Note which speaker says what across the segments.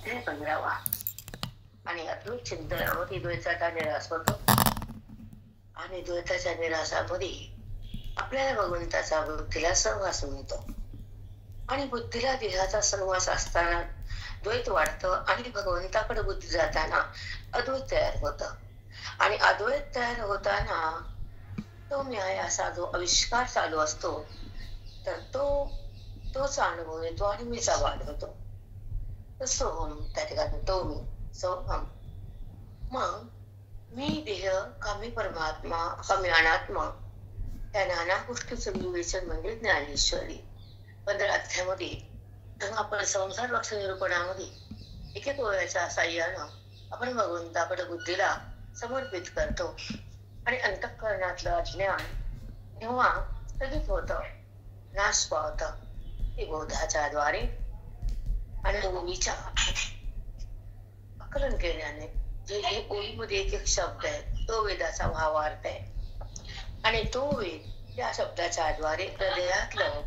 Speaker 1: अध्याय 15वा. आणि अद्वैत चिंतनामध्ये द्वैताचा निराश होतो आणि द्वैताच्या निराशामध्ये आपल्याला भगवंताचा बुद्धीला सहवास मिळतो आणि बुद्धीला देहाचा सहवास असताना द्वैत वाढतं आणि भगवंताकडे बुद्धी जाताना अद्वैत तयार होतं. आणि अद्वैत तयार होताना तो न्याय असा जो आविष्कार चालू असतो तर तोच अनुभव येतो आणि मीचा वाढ होतो. सोहम त्या ठिकाणी तो मी सोहम. मग मी देह का मी परमात्मा का मी अनात्मा या नाना गोष्टीचं विवेचन म्हणजे ज्ञानेश्वरी. 15 अध्यायामध्ये तेव्हा आपण संसार लक्ष निरूपणामध्ये एक एक ओव्याच्या साह्यानं आपण भगवंताकडे बुद्धीला समर्पित करतो आणि अंतःकरणातलं अज्ञान तेव्हा स्थगित होतं, नाश पावतं. ते बोधाच्या द्वारे आणि ओवीच्या आकलन केल्याने जे हे ओवीमध्ये एक एक शब्द आहे तो वेदाचा भावार्थ आहे आणि तो वेद त्या शब्दाच्या द्वारे हृदयातलं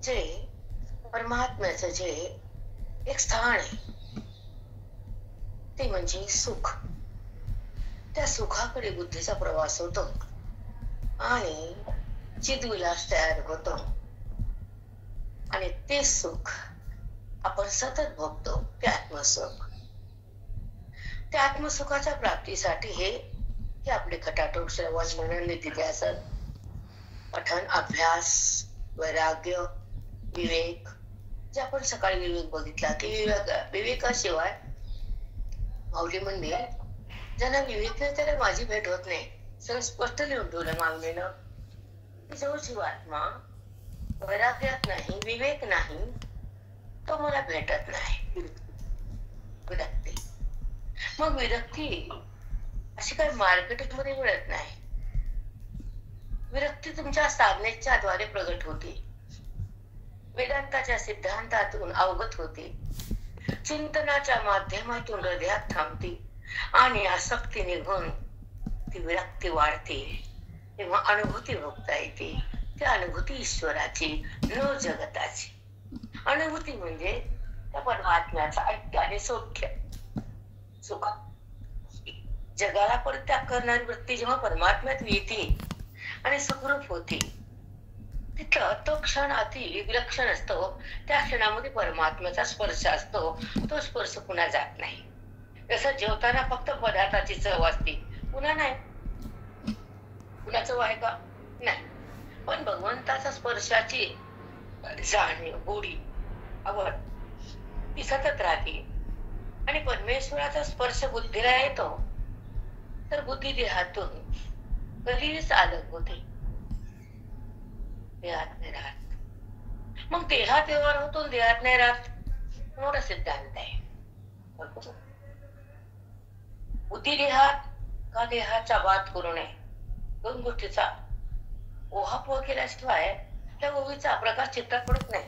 Speaker 1: जे परमात्म्याचं जे एक स्थान आहे ते म्हणजे सुख. त्या सुखाकडे बुद्धीचा प्रवास होतो आणि चिदविलास तयार होतो आणि ते सुख आपण सतत भोगतो. ते आत्मसुख. त्या आत्मसुखाच्या प्राप्तीसाठी हे आपले खटाटोप श्रवण मनन निधिध्यासन पठन अभ्यास वैराग्य विवेक जे आपण सकाळी विवेक बघितला की विवेकाशिवाय माऊली म्हणणे ज्यांना विवेक नाही त्याला माझी भेट होत नाही. सगळं स्पष्ट लिहून ठेवलं माऊलीनं. जो जीवात्मा वैराग्यात नाही विवेक नाही तो मला भेटत नाही. विरक्ती. मग विरक्ती अशी काही मार्केटमध्ये मिळत नाही. विरक्ती तुमच्या साधनेच्या द्वारे प्रगट होते, वेदांताच्या सिद्धांतातून अवगत होते, चिंतनाच्या माध्यमातून हृदयात थांबते आणि आसक्ती निघून ती विरक्ती वाढते. तेव्हा अनुभूती भोगता येते. ती अनुभूती ईश्वराची न जगताची अनुभूती म्हणजे त्या परमात्म्याचा ऐक्य आणि सौख्य सुख. जगाला परित्याग करणारी वृत्ती जेव्हा परमात्म्यात येते आणि सुखरूप होते तिथं तो क्षण अति विलक्षण असतो. त्या क्षणामध्ये परमात्म्याचा स्पर्श असतो. तो स्पर्श पुन्हा जात नाही. जसं जेवताना फक्त पदार्थाची चव असते पुन्हा नाही. पुन्हा चव आहे का? नाही. पण भगवंताचा स्पर्शाची जाणीव गोडी आवड ती सतत राहते आणि परमेश्वराचा स्पर्श बुद्धीला येतो तर बुद्धी देहातून कधीच अलग होते, देहात नाही राहत. मग देहात व्यवहार होतो देहात नाही राहत मोठा सिद्धांत आहे. बुद्धी देहात का देहाचा वाद करू नये. दोन गोष्टीचा ओहापोह केल्याशिवाय त्या ओवीचा प्रकाश चित्तात पडत नाही.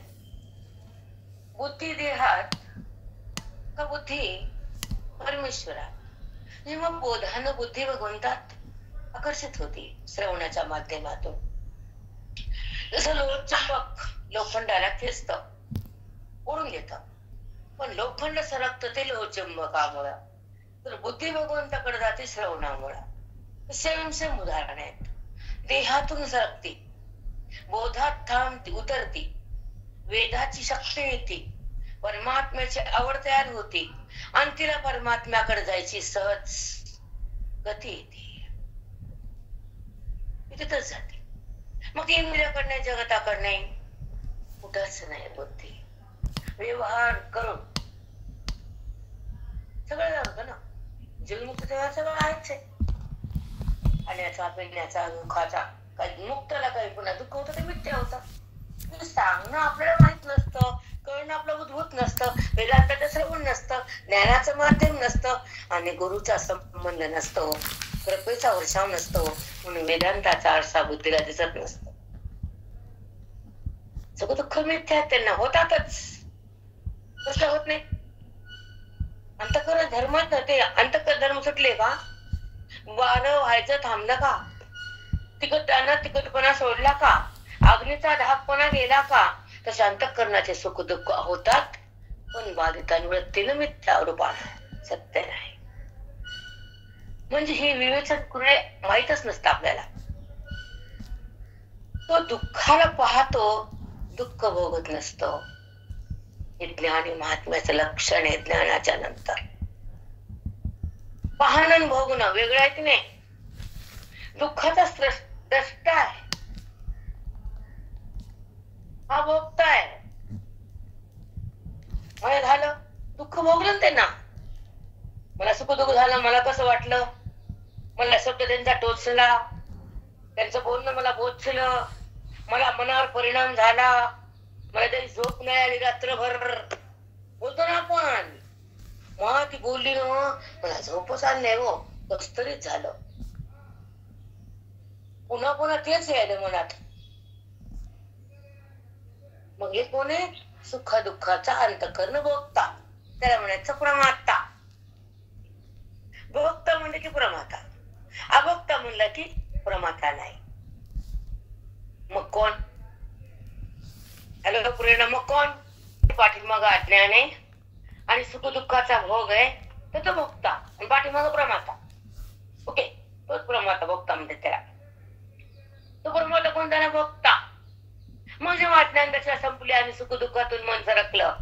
Speaker 1: बुद्धी देहात का बुद्धी परमेश्वरात. जेव्हा बोधानं बुद्धी भगवंतात आकर्षित होती श्रवणाच्या माध्यमातून. जसं लोहचुंबक लोखंडाला खेचत ओढून घेत पण लोखंड सरकत ते लोहचुंबकामुळं तर बुद्धी भगवंताकडे जाते श्रवणामुळं. सेम उदाहरण आहेत. देहातून सरकती, बोधात थांबती उतरती, वेदाची शक्ती येते, परमात्म्याची आवड तयार होती आणि तिला परमात्म्याकडे जायची सहज गती येते. तिथंच जाते. मग इंद्रियाकडे जगताकडे कुठंच नाही. बुद्धी व्यवहार करून सगळं लागतं ना. जीवनमुक्त तेव्हा सगळं आहेच आहे. खाण्याचा पिण्याचा दुःखाचा काही मुक्तला काही पुन्हा दुःख होतं ते मिथ्या होतं. सांगणं आपल्याला माहित नसतं, कळणं आपलं उद्भूत नसतं, वेदांताचं श्रवण नसतं, ज्ञानाचं माध्यम नसतं आणि गुरुचा संबंध नसतो, कृपेचा वर्षाव नसतो म्हणून वेदांताचा आरसा बुद्धीला दिसत नसतो. सगळं दुःख मिथ्या त्यांना होतातच. कसं होत नाही. अंतःकरण धर्मात ते अंतःकरण धर्म सुटले का वारं व्हायचं थांबलं का तिकटानं तिकटपणा सोडला का अग्नीचा धाकपणा गेला का तर अंतःकरणाचे सुख दुःख होतात पण बाधितांवृत्तीनं मिथ्या रूपात सत्य नाही. म्हणजे ही विवेचन कुणे माहीतच नसतं आपल्याला. तो दुःखाला पाहतो, दुःख भोगत नसतो. हे ज्ञानी महात्म्याचं लक्षण आहे. ज्ञानाच्या नंतर पाहणं भोगणं वेगळं आहे की नाही. दुःखाचा द्रष्टा आहे, हा भोगताय. मला झालं दुःख भोगलं त्यांना, मला सुख दुःख झालं, मला कसं वाटलं, मला शब्द त्यांचा टोचला, त्यांचं बोलणं मला बोचलं, मला मनावर परिणाम झाला, मला तरी झोप नाही आली रात्रभर. बोलतो ना आपण, मग ती बोलली ना, मला झोपच आली नाही हो, कस तरीच झालं. पुन्हा पुन्हा तेच यायला मनात. मग हे कोण आहे? सुख दुःखाचा अंतःकरण भोगता, त्याला म्हणायचं प्रमाता. भोगता म्हणलं की प्रमाता, अभोक्ता म्हणलं की प्रमाता नाही. मग कोण? हॅलो प्रेरणा, मग कोण? पाठीमाग अज्ञान आहे आणि सुख दुःखाचा भोग आहे, तर तो भोगता, आणि पाठीमाग प्रमाता. ओके, तोच प्रमाता भोगता म्हणते त्याला. तो प्रमाता कोण? त्याला भोगता. मग जेव्हा अज्ञान दशा संपली आणि सुख दुःखातून मन सरकलं,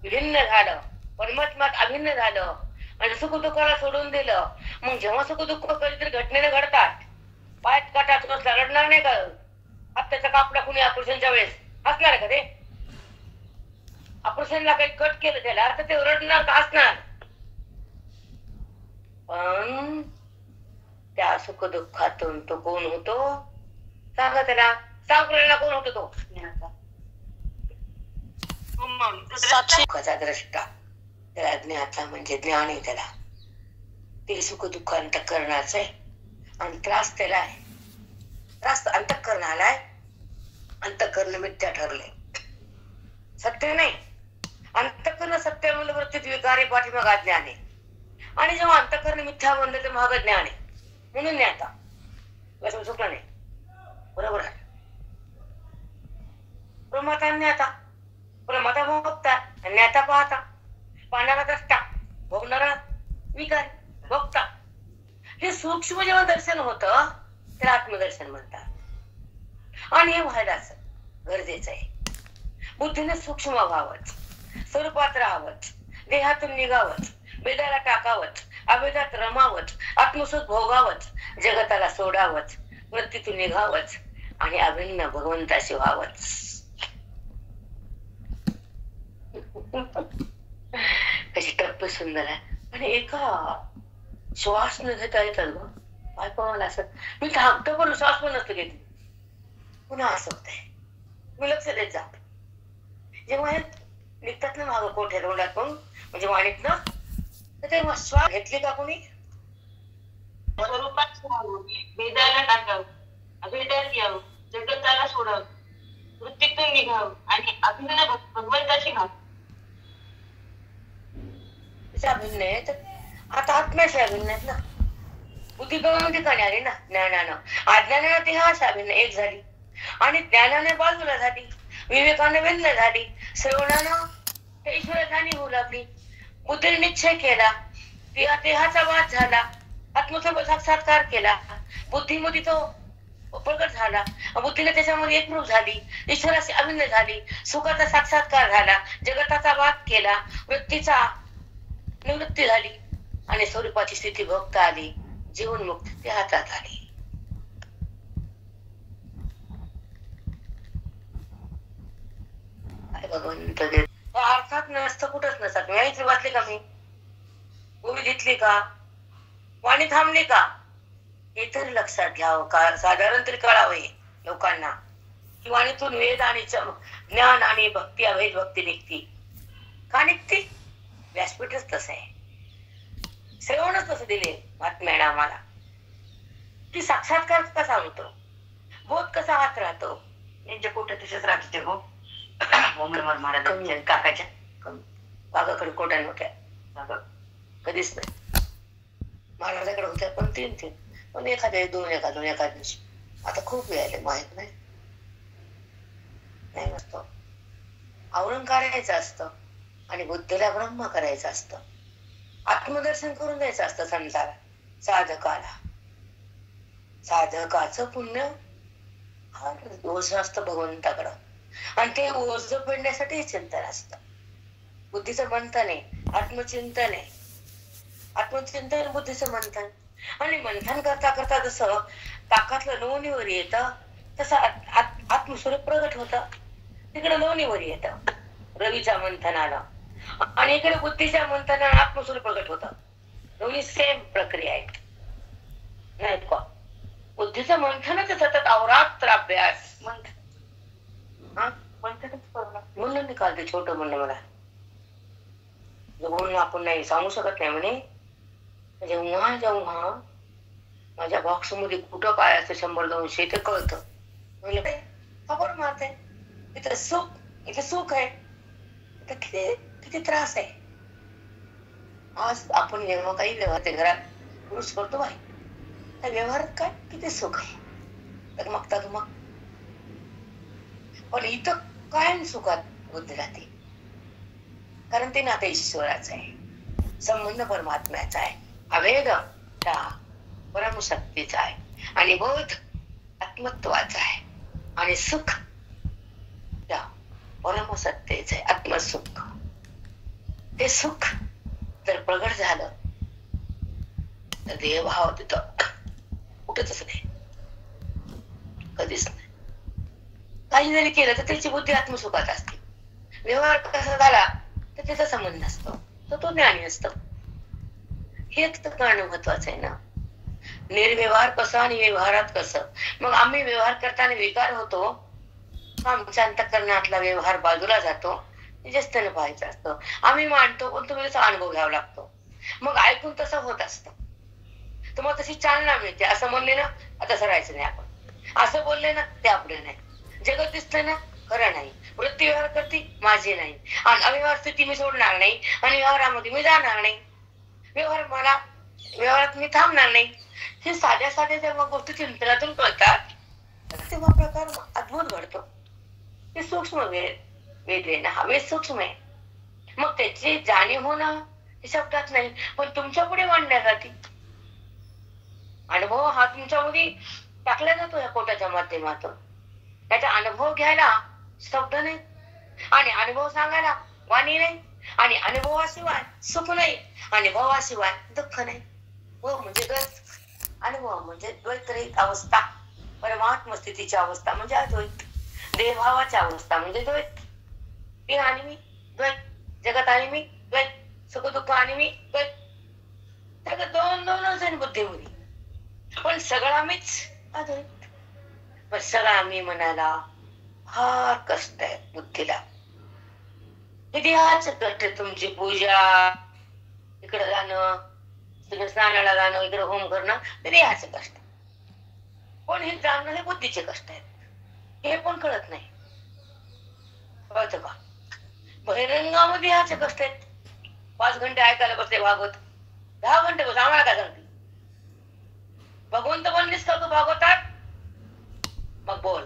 Speaker 1: भिन्न झालं, परमात्म्यात अभिन्न झालं आणि सुख दुःखाला सोडून दिलं, मग जेव्हा सुख दुःख कधीतरी घटनेने घडतात, पायात काटा तुला रडणार नाही का? हत्याचा कापला कुणी ऑपरेशनच्या वेळेस हसणार आहे का? ते ऑपरेशनला काही कट केलं त्याला तर ते रडणार का हसणार? पण त्या सुख दुःखातून तो कोण होतो? सांगा त्याला, सांग कोण होतो तो? सुखाचा द्रष्टा, त्याला ज्ञाता म्हणजे ज्ञान आहे. त्याला ते सुख दुःख अंतःकरणाचं आहे आणि त्रास त्याला आहे. त्रास अंतःकरणाला आहे. अंतःकरण मिथ्या ठरले, सत्य नाही. अंतःकरण सत्य म्हणलं वृत्तीत विकार आहे, पाठीमाग अज्ञान आहे. आणि जेव्हा अंतःकरण मिथ्या म्हणलं ते माग ज्ञान आहे. म्हणून ज्ञाता वैसे चुकलं नाही, बरोबर आहे. प्रमाता ज्ञाता, प्रमाता भोगता, ज्ञाता पाहता, पाहणारा द्रष्टा, भोगणारा विकार, भोगता. हे सूक्ष्म जेव्हा दर्शन होतं त्याला आत्मदर्शन म्हणतात. आणि हे व्हायलाच गरजेचं आहे. बुद्धीने सूक्ष्म व्हावंच, स्वरूपात राहावंच, देहातून निघावंच, वेदाला टाकावंच, अवेदात रमावंच, आत्मसुख भोगावंच, जगताला सोडावंच, वृत्तीतून निघावंच आणि अभिन्न भगवंताशी व्हावंच. कशी टप्पे सुंदर आहे. आणि एका श्वास न घेता येतात ग. काय कोणाला असं मी थांबतो पण श्वास पण नसतो घेते, पुन्हा असं होतंय. मी लक्ष देत जा. जेव्हा हे निघतात ना मागं कोठ्या तोंडातून, म्हणजे वाणीत ना, तर तेव्हा श्वास घेतली का कोणी?
Speaker 2: स्वरूपात राहावं, वेदाला टाकावं, अभेदात यावं, जगताला सोडावं, वृत्तीतून निघावं आणि अभिन्न भगवंताशी घावं.
Speaker 1: अभिन्न आहे तर आता आत्म्याशी अभिन्न आहेत ना. बुद्धी दोन ठिकाणी आली ना. ज्ञानानं, अज्ञानानं ते हा अभिन्न एक झाली, आणि ज्ञानाने बाजूला झाली, विवेकाने भिन्न झाली, श्रवणानं ते ईश्वर जाणीव होऊ लागली, बुद्धीने निश्चय केला, देहाचा वाद झाला, आत्मस्वरूप साक्षात्कार केला, बुद्धीमध्ये तो प्रकट झाला, बुद्धीने त्याच्यामध्ये एकरूप झाली, ईश्वराशी अभिन्न झाली, सुखाचा साक्षात्कार झाला, जगताचा वाद केला, वृत्तीचा निवृत्ती झाली आणि स्वरूपाची स्थिती भोगता आली, जीवनमुक्ती त्या हातात आली. भगवंत अर्थात नसतं, कुठंच नसतात. मी वाचली का? मी गोळी घेतली का? वाणी थांबली का? हे तरी लक्षात घ्यावं. का साधारण तरी कळावं लोकांना की वाणीतून वेद आणि ज्ञान आणि भक्ती, अभेद भक्ती निघती. का निघती? व्यासपीठच तसं आहे, श्रवणच तसं दिले महात्म्याने आम्हाला की साक्षात्कार कसा होतो, बोध कसा हात राहतो. यांच्या कोट्या तसेच राहते हो. महाराज काकाच्या काकाकडे कोट्या नव्हत्या, कधीच नाही. महाराजाकडे होत्या पण तीन पण एखाद्या दोन एका दिवशी. आता खूप वेळ माहित नाही नसतो. आवरण काढायचं असतं, आणि बुद्धीला ब्रह्म करायचं असतं. आत्मदर्शन करून द्यायचं असतं संसार साधकाला. साधकाचं पुण्य हा ओझ असतं भगवंताकडं, आणि ते ओझ फेडण्यासाठी चिंतन असतं. बुद्धीचं मंथन आहे, आत्मचिंतन आहे. आत्मचिंतन बुद्धीचं मंथन. आणि मंथन करता करता जसं ताकातलं लोणीवर येतं तसं आत्मस्वरूप प्रगट होतं. तिकडे लोणीवर येतं रवीच्या मंथनाला, आणि इकडे बुद्धीच्या मंथनाला आत्मस्वरूप प्रगट होतं. दोन्ही सेम प्रक्रिया आहेत, नाही का? बुद्धीचं मंथनच सतत अवरात्र अभ्यास. म्हणून निकालते छोट म्हणणं मला म्हणून आपण नाही सांगू शकत नाही म्हणे. जेव्हा जेव्हा माझ्या बॉक्स मध्ये कुठं काय असतं 100-200 ते कळतं. म्हणलं खबर मारते इथं सुख, इथे सुख आहे, इथं किती किती त्रास आहे. आज आपण जेव्हा काही व्यवहार ते घरात पुरुष करतो बाई, त्या व्यवहारात काय किती सुख आहे, तर मग पण इथं काय सुखात बुद्धी राहते. कारण ते नाते ईश्वराचं आहे, संबंध परमात्म्याचा आहे, अभेद त्या परमशक्तीचा आहे, आणि बोध आत्मत्वाचा आहे, आणि सुख त्या परमसत्तेचं आहे, आत्मसुख. ते सुख जर प्रगट झालं तर देहभाव तिथं कुठेच नाही, कधीच नाही. काही जरी केलं तर त्याची बुद्धी आत्मसुखात असते. व्यवहार कसा झाला तर त्याचा संबंध असतो, तर तो ज्ञानी असतो. हेच तर करणं महत्वाचं आहे ना. निर्व्यवहार कसं आणि व्यवहारात कसं. मग आम्ही व्यवहार करताना विकार होतो, आमच्या अंतःकरणातला व्यवहार बाजूला जातो, जास्त पाहायचं असतं. आम्ही मांडतो पण तुम्ही त्याचा अनुभव घ्यावा लागतो. मग ऐकून तसं होत असतं, तर मग तशी चालना मिळते. असं म्हणले ना आता सरायचं नाही, आपण असं बोलले ना ते आपले नाही. जगत दिसतंय ना खरं नाही. वृत्ती व्यवहार करते माझी नाही, आणि अव्यवहार स्थिती मी सोडणार नाही, आणि व्यवहारामध्ये मी जाणार नाही. व्यवहारात मी थांबणार नाही. हे साध्या साध्या जेव्हा गोष्टी चिंतनातून कळतात तेव्हा प्रकार अद्भुत घडतो. ते सूक्ष्म वेद आहे ना, हा वेद सूक्ष्म आहे. मग त्याची जाणीव होणं हे शब्दात नाही, पण तुमच्या पुढे मांडण्यासाठी अनुभव हा तुमच्यामध्ये टाकला जातो या पोटाच्या माध्यमातून. त्याचा अनुभव घ्यायला शब्द नाही, आणि अनुभव सांगायला वाणी नाही, आणि अनुभवाशिवाय सुख नाही, अनुभवाशिवाय दुःख नाही. हो म्हणजे द्वैत. अनुभव म्हणजे द्वैत अवस्था, परमात्म स्थितीची अवस्था म्हणजे अद्वैत, देहभावाची अवस्था म्हणजे द्वैत. मी आणि मी द्वैत, जगत आणि मी द्वैत, सुख दुःख आणि मी द्वैत. सगळं दोनच आहे बुद्धीमध्ये, पण सगळा मीच अद्वैत. पण सगळा मी म्हणायला फार कष्ट आहे बुद्धीला. किती हाच कष्ट आहे. तुमची पूजा, इकडे जाणं, तिकडे स्नानाला जाणं, इकडे होम करणं, तरी हाच कष्ट. पण हे जाणणं हे बुद्धीचे कष्ट आहेत, हे पण कळत नाही. कळतं का? बहिरंगामध्ये ह्याचे कष्ट आहेत. 5 घंटे ऐकायला बसले भागवत, 10 घंटे बस, आम्हाला काय सांगते? भगवंत बनलीस का तू भागवतात? मग बोल.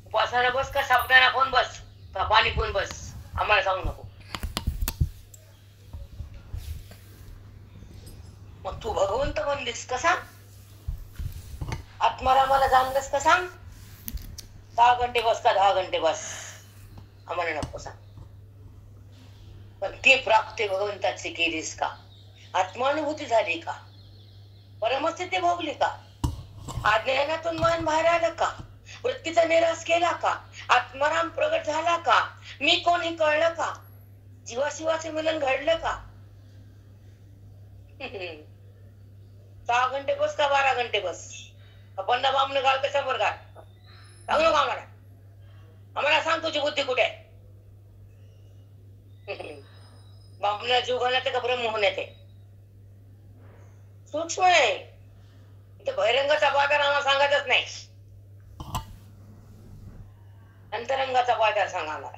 Speaker 1: उपासना बस का शब्दाना फोन बस का पाणी पिऊन बस, आम्हाला सांगू नको. मग तू भगवंत बनलीस का सांग, आत्मारामाला जाणलंस का सांग. 10 घंटे बस का 10 घंटे बस, आम्हाला नको सांग. पण ती प्राप्ती भगवंताची केलीस का? आत्मानुभूती झाली का? परमस्थिती भोगली का? अज्ञानातून मन बाहेर आलं का? वृत्तीचा निराश केला का? आत्माराम प्रगट झाला का? मी कोण हे कळलं का? जीवाशिवाचे मिलन घडलं का? 6 घंटे बस का 12 घंटे बस, आपण बामने घाल कशा वर घाल, सांगू नको आम्हाला. आम्हाला सांग तुझी बुद्धी कुठे आहे. बामना जीव घालण्याचे का ब्रह्म होण्याचे? सूक्ष्म आहे. इथे बहिरंगाचा बाजार आम्हाला सांगायचंच नाही, अंतरंगाचा बाजार सांगणार.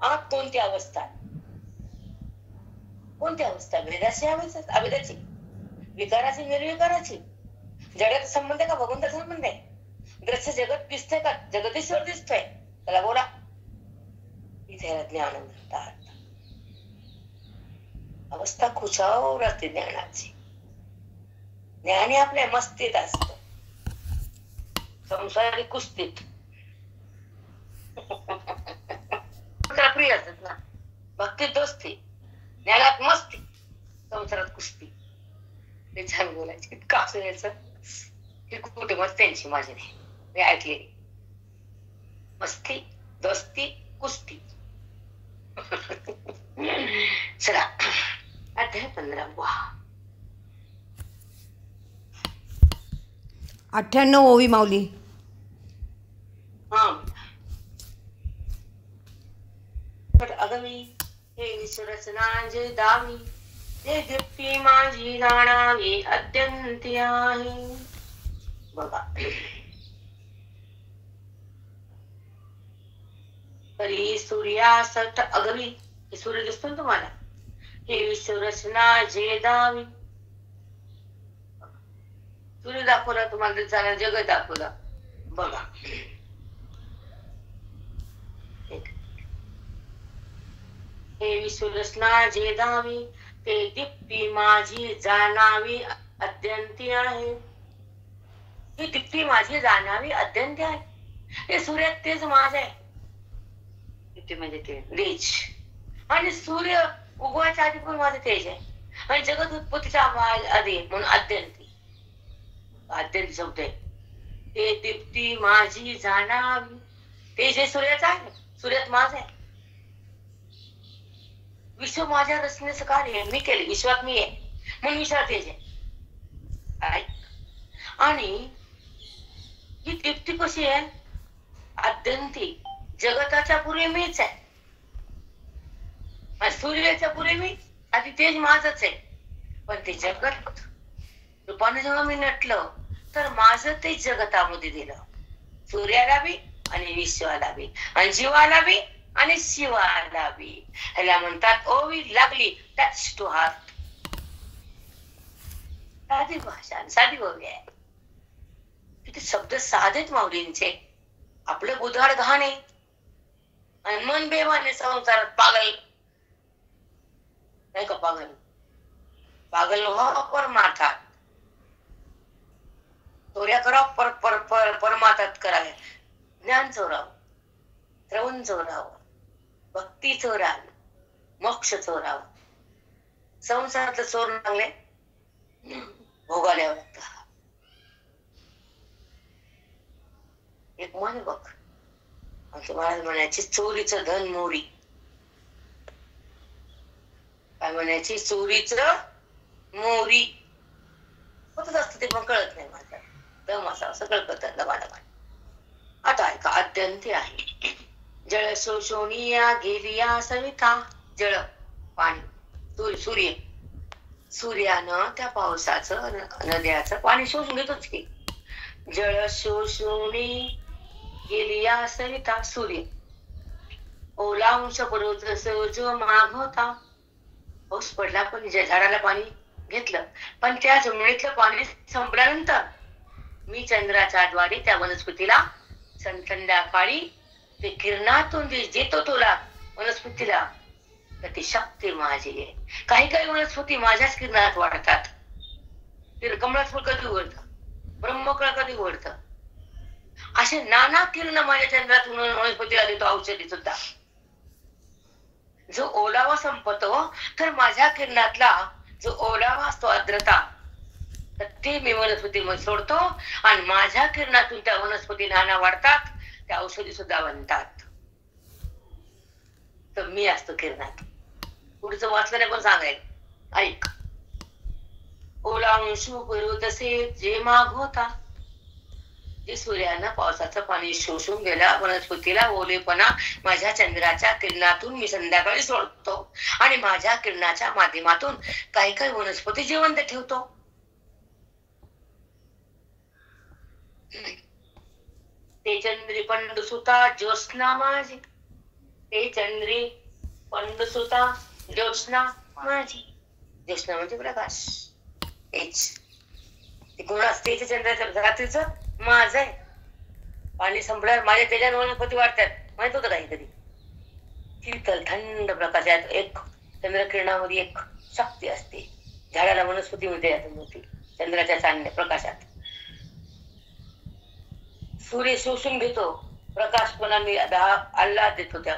Speaker 1: आत कोणती अवस्था, कोणती अवस्था? भेदाची अभेदाची, विकाराची निर्विकाराची, जगाचा संबंध आहे का भगवंताचा संबंध आहे? दृश्य जगत दिसतंय का जगदीश्वर दिसतोय? त्याला बोला. त्याला ज्ञान म्हणतात. अवस्था खुशावर असते ज्ञानाची. ज्ञानी आपल्या मस्तीत असत, संसारी कुस्तीत. प्रिय असत ना, भक्तीत दोस्ती, ज्ञानात मस्ती, संसारात कुस्ती. ते छान बोलायचे. का असायचं की कुटुंबात त्यांची माझी नाही, मी ऐकलेली. मस्ती, दोस्ती, कुस्ती. चला, अध्याय 15.
Speaker 3: 98 ओवी माऊली.
Speaker 1: अगमी हे विसरचना जे दावी, ते दीप्ती माझी जाणावी अत्यंती आहे. बघा, तरी सूर्यासठ अगमी, हे सूर्य दिसतो ना तुम्हाला, हे विश्वरचना जे दावी. सूर्य दाखवला तुम्हाला, जाणार जगत दाखवलं. बघा, हे विश्वरचना जे दावी, ते दीप्ती माझी जाणावी अत्यंती आहे. ही दीप्ती माझी जाणावी अत्यंती आहे. हे सूर्यात तेज माझ आहे. दीप्ती म्हणजे तेज, आणि सूर्य उगवायच्या आधी पण माझं तेज आहे. आणि जगत उत्पत्तीच्या आधी म्हणून अत्यंती, अत्यंती शब्द आहे. ते दीप्ती माझी जाणावी, तेज हे सूर्याचं आहे, सूर्यात माझ आहे. विश्व माझ्या रचनेचं कार्य मी केले, विश्वात मी आहे म्हणून विश्वात तेज आहे. आणि ही दीप्ती कशी आहे? अत्यंती, जगताच्या पुढे मीच आहे, सूर्याच्या पुढे मी, आधी तेज माझच आहे. पण ते जगत रूपाने जेव्हा मी नटलं, तर माझं ते जगतामध्ये दिलं, सूर्याला बी आणि विश्वाला बी, आणि जीवाला बी आणि शिवाला बी. ह्याला म्हणतात ओवी लागली, टच टू हार्ट. साधी भाषा, साधी ओवी आहे. किती शब्द साधेत माऊलींचे. आपलं बुधाड घाणे आणि मन बेवाने संसारात पागल नाही का? पागल पागल पर माथात चोऱ्या कराव, परमातात कराव्या. ज्ञान चोराव, श्रवण चोराव, भक्ती चोराव, मोक्ष चोराव. संसारातलं चोर लागले भोगायला लागत. एक म्हण बघ, आमच्या महाराज म्हणायची चोरीचं धन मोरी. काय म्हणायची? चोरीचं मोरी. होतच असत ते, पण कळत नाही. माझं दम असा सगळं कळत लबाडबाड. आता ऐका, अत्यंती आहे. जळ शोषोनिया गेलिया सविता. जळ पाणी, सूर्य, सूर्यानं त्या पावसाचं, नद्याचं पाणी शोषून घेतोच की. जळ शोषोनी गेलिया सविता. सूर्य ओला अंश पर्वत जो माग होता. पाऊस पडला पण झाडाला पाणी घेतलं, पण त्या जमिनीतलं पाणी संपल्यानंतर मी चंद्राच्या द्वारे त्या वनस्पतीला संध्याकाळी ते किरणातून देतो तुला वनस्पतीला. तर ती शक्ती माझी आहे. काही काही वनस्पती माझ्याच किरणात वाढतात. कमळात फुल कधी उघडतं, ब्रह्मकळ कधी उघडतं. असे नाना किरण माझ्या चंद्रातून वनस्पतीला देतो. औषधी सुद्धा जो ओलावा संपतो, तर माझ्या किरणातला जो ओलावा असतो, आर्द्रता, तर ते मी वनस्पतीमध्ये सोडतो. आणि माझ्या किरणातून त्या वनस्पती नाना वाढतात, त्या औषधी सुद्धा बनतात. तर मी असतो किरणात. पुढचं वाचल्याने पण सांगायला ऐक. ओला अंशू पर्वतसे जे माग होता. जे सूर्यानं पावसाचं पाणी शोषून गेला, वनस्पतीला ओलेपणा माझ्या चंद्राच्या किरणातून मी संध्याकाळी सोडतो. आणि माझ्या किरणाच्या माध्यमातून काही काही वनस्पती जिवंत ठेवतो. ते चंद्री पंडसुता ज्योत्स्ना माझी. ते चंद्री पंडसुता ज्योत्स्ना माझी. ज्योत्स्ना म्हणजे प्रकाश. तेच ते कोण असते? चंद्राच्या रात्रीचं माझं आहे. पाणी संपल्यावर माझ्या त्याच्यानं वनस्पती वाढतात. माहित होतं काही कधी? शीतल थंड प्रकाशात एक चंद्रकिरणामध्ये एक शक्ती असते. झाडाला वनस्पती मिळते चंद्राच्या चांदण्या प्रकाशात. सूर्य शोषून घेतो प्रकाश, पण आम्ही आल्हाद देतो त्या,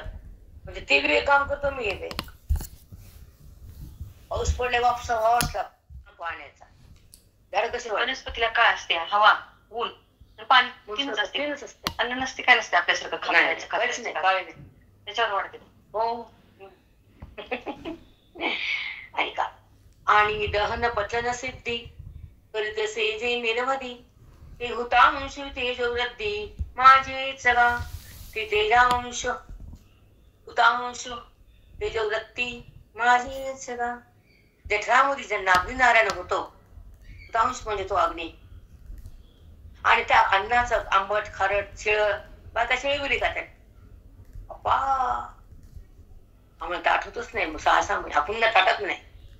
Speaker 1: म्हणजे ते बी एक काम करतो मी. हे पाऊस पडल्या वापसा वाटला पाण्याचा. झाड कसे
Speaker 2: वनस्पतीला काय असते? हवा, ऊन, पाणी, तीनच
Speaker 1: असते.
Speaker 2: अन्न नसते, काय नसते आपल्यासारखं खाण्याचं. त्याच्यावर वाढते.
Speaker 1: हो. ऐका. आणि दहन पचन सिद्धी करीत सेजे निर्मदी, ते हुतांश तेजोवृद्धी माझे सगा. ते तेजांश हुतांश तेजोवृत्ती माझे सगा. जठरामध्ये ज्यांना अग्निनारायण होतो, हुतांश म्हणजे तो अग्नी. आणि त्या अन्नाचं आंबट खारट शिळ बाका शिळविली का त्या अप्पा आम्हाला तर आठवतच नाही. मग 6-6 महिने आपण ताटत नाही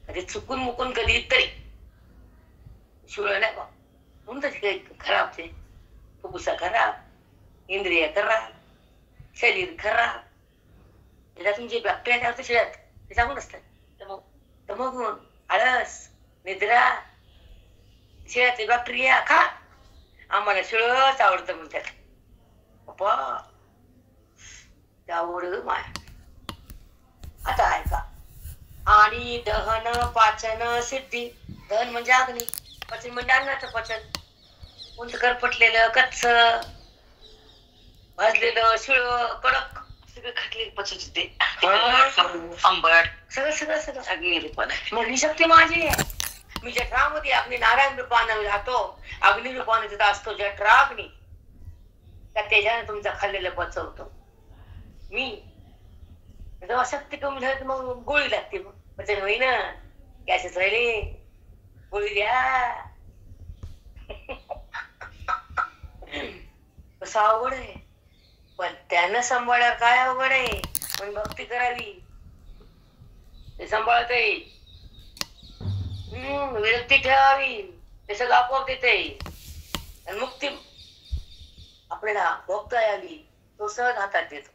Speaker 1: कधी, चुकून मुकून कधी तरी शिळ नाही बा. म्हणून खराब ते फुफ्फुस खराब, इंद्रिय खराब, शरीर खराब. त्याच्यातून जे बॅक्टेरिया तयार होते शरीरात ते चांगलं असतात. मग आळस, निद्रा, शिळ्यातले बॅक्टेरिया खा. आम्हाला शिळच आवडतं म्हणतात. पप्पा त्यावड माया. आता ऐका. आणि दहन पाचन सिद्धी. दहन म्हणजे अग्नी, पचन म्हणजे अन्नाचं पचन. कोणतं करपटलेलं, कच्च, भाजलेलं, शिळ, कडक
Speaker 2: सगळं खाटले पचन ते
Speaker 1: आंबट सगळं सगळं. मग ही शक्ती माझी आहे. मी जठरामध्ये अग्नी नारायण रूपाने राहतो. अग्नी रूपाने तिथं असतो जठराग्नी. त्या तेजाने तुमचा खाल्लेलं पचवतो मी. जेव्हा शक्ती कमी झाली तर मग गोळी लागते. मग पचन होईन, गॅसेस राहिले, गोळी द्या. कसं अवघड आहे. पण त्यानं सांभाळल्यावर काय अवघड आहे. पण भक्ती करावी, ते सांभाळत येईल. विरक्ती ठेवावी, ते सगळं आपोआप देते. आणि मुक्ती आपल्याला भोगता यावी, तो सहज हातात देतो.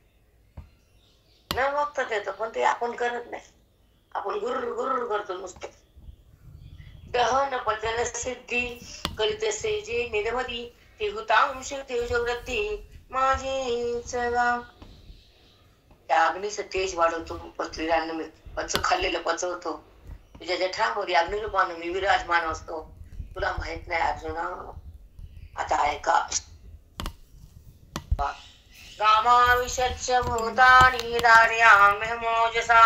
Speaker 1: न भोगता देतो, पण ते आपण करत नाही. आपण गुरुर गुरुर करतो नुसतं. दहन पचन सिद्धी करीत सेजे निर्मदी, ते हुतांश तेजोवृत्ती माझे सगा. त्या अग्नीचं तेज वाढवतो, पचलेलं खाल्लेलं पचवतो. तुझ्या जठरामध्ये अग्निरूपानं मी विराजमान असतो. तुला माहित नाही अर्जुना. आता ऐका. गामाविशच्च भूतानि धारयाम्यहमोजसा,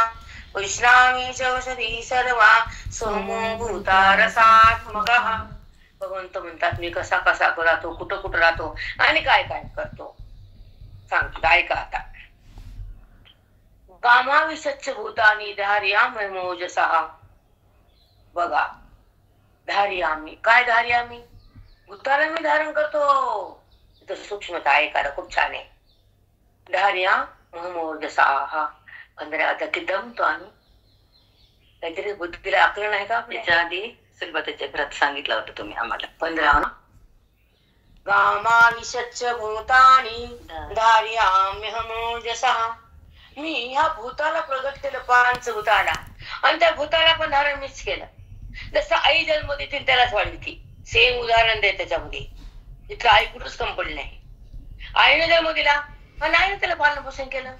Speaker 1: उष्णामि च औषधी सर्वा सोमो भूता रसात्मकः. भगवंत म्हणतात मी कसा कसा राहतो, कुठं कुठं राहतो आणि काय काय करतो सांगतो. ऐका आता. गामाविशच्च भूतानि धारयाम्यहमोजसा. बघा, धारयामी काय धारयामी, भूताला मी धारण करतो. सूक्ष्मता ऐका, खूप छान आहे. धार्या महमोजसा. 15 आता किती दमतो आम्ही. काहीतरी बुद्धीला आकलन आहे का? त्याच्या आधी सुलभतेच्या घरात सांगितलं होतं तुम्ही आम्हाला. 15 गामाविशच्च भूतानि धार्याम्यहमोजसा. मी ह्या भूताला प्रगट केलं, पंचभूताला, आणि त्या भूताला पण धारण मीच केलं. जसं आई जन्म देते त्यालाच वाढली ती. सेम उदाहरण दे त्याच्यामध्ये. इथं आई कुठंच कम पडली नाही. आईने जन्म दिला आणि आईने त्याला पालन पोषण केलं.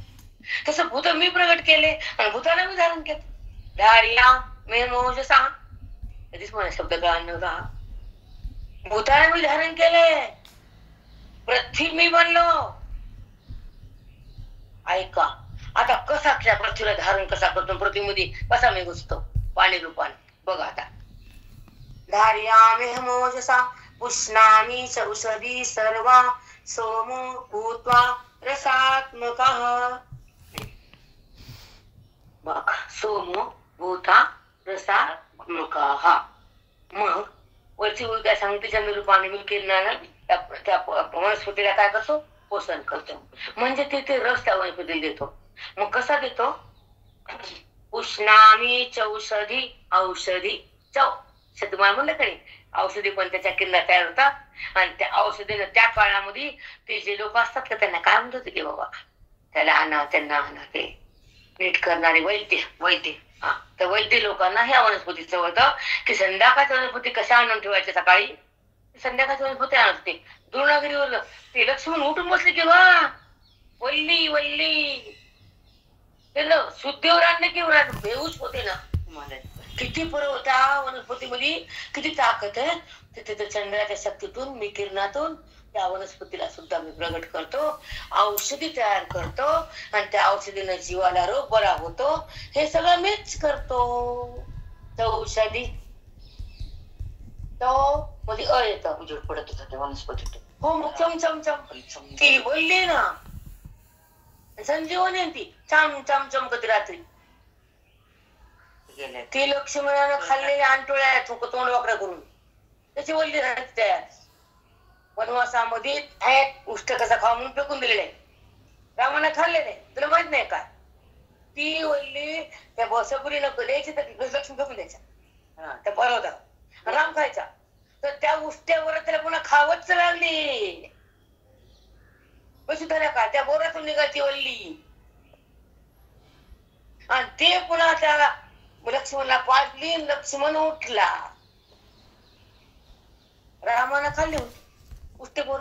Speaker 1: तसं भूत मी प्रगट केले आणि भूताला मी धारण केलं. धार्या मे मोजसा. कधीच मला शब्द कळणार का? भूताला मी धारण केले, पृथ्वी मी बनलो. ऐका आता कसा त्या पृथ्वीला धारण कसा करतो, पृथ्वीमध्ये कसा मी घुसतो पाणी रूपाने. बघा आता. धार्याम्यहं मोजसा पुष्णामि च औषधी सर्वा सोमो भूत्वा रसात्मकः. बघ, सोमो भूता रसात्मकः. मग वरची उल काय सांगते, चंद्ररूपाने मी किरणानं त्या वनस्पतीला काय करतो, पोषण करतो. म्हणजे तिथे रस त्या वनस्पतीला देतो. मग कसा देतो? उष्णामी चौषधी, औषधी चौ. तुम्हाला म्हणलं का नाही, औषधी पण त्याच्या किरणात तयार होतात. आणि त्या औषधीनं त्या काळामध्ये ते जे लोक असतात का त्यांना काय म्हणत होते की बाबा त्याला आणा, त्यांना आणा. ते नीट करणारे वैद्य.
Speaker 2: वैद्य.
Speaker 1: तर वैद्य लोकांना ह्या वनस्पतीचं होतं की संध्याकाळच्या वनस्पती कशा आणून ठेवायच्या सकाळी. संध्याकाळची वनस्पती आणत होते. द्रोणागिरीवर ते लक्ष्मण उठून बसले की वा वल्ली वल्ली त्याला सुद्धीवर आणले की बेहूश होते ना. किती फरक त्या वनस्पतीमध्ये किती ताकद आहे. तिथे चंद्राच्या शक्तीतून मी किरणातून त्या वनस्पतीला सुद्धा मी प्रगट करतो, औषधी तयार करतो आणि त्या औषधीने जीवाला रोग बरा होतो. हे सगळं मीच करतो. औषधी तो मध्ये येतं
Speaker 2: उजेड पडत होता त्या वनस्पतीत.
Speaker 1: हो मग चमचम ती बोलली ना संजीवनी ती चम चम चमकत रात्री. ती लक्ष्मणानं खाल्लेल्या अंटोळ्या तोंड वाकडा करून त्याची वल्ली तयार. वनवासामध्ये उष्ट कसा खावा म्हणून फेकून दिलेले आहे. रामाने खाल्लेले तुला माहित नाही काय. ती वल्ली त्या बसपुरीनं द्यायची तर लक्ष्मी फेकून द्यायच्या त्या बरवता राम खायचा. तर त्या उष्ट्यावर त्याला पुन्हा खावच लागली. कशी झाल्या का त्या बोरातून निघाली वल्ली आणि ते पुन्हा त्या लक्ष्मणला पाजली. लक्ष्मण उठला. रामानं खाल्ली होती उष्टे बोर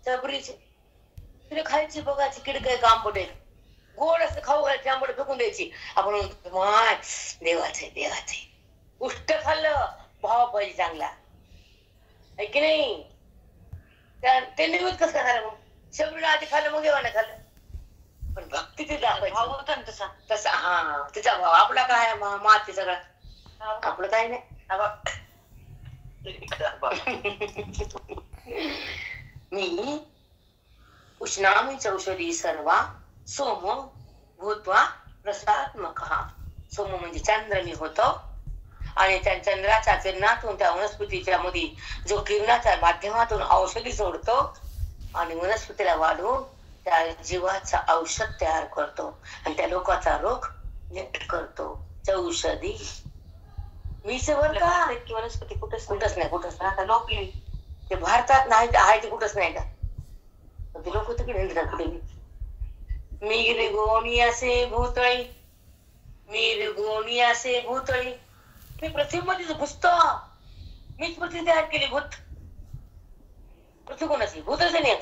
Speaker 1: सबरीचे. तिने खायची बघायची किड काय काम पटेल गोड असं खाऊ घालायची आंबट फेकून द्यायची. आपण माय देवाचे उष्ट खाल्लं भाव पाहिजे चांगला आहे की नाही. ते निवेद कसं खाल्लं मग शबरीला आधी खाल्लं मग देवाने खाल्लं. पण भक्ती ते दाखवायची
Speaker 2: भाव होता ना तसा.
Speaker 1: तसा हा तिचा भाव. आपला काय माती सगळा आपलं काय नाही. मी उष्णामी चौषधी सर्वा सोम भूत्वा प्रसादात्मक. सोम म्हणजे चंद्र मी होतो आणि त्या चंद्राच्या किरणातून त्या वनस्पतीच्या मध्ये जो किरणाच्या माध्यमातून औषधी सोडतो आणि वनस्पतीला वाढवून त्या जीवाचा औषध तयार करतो आणि त्या लोकांचा रोग नीट करतो. चौषधी मीच बर का.
Speaker 2: वनस्पती कुठंच
Speaker 1: नाही
Speaker 2: आता लोकली
Speaker 1: ते भारतात नाही आहे ते कुठंच नाही का. ते लोक तिकडे कुठे मी गोणी असे भूतळी मी पृथ्वीमध्ये घुसतो. मीच पृथ्वी तयार केली. भूत पृथ्वी कोणाची भूतच नाही.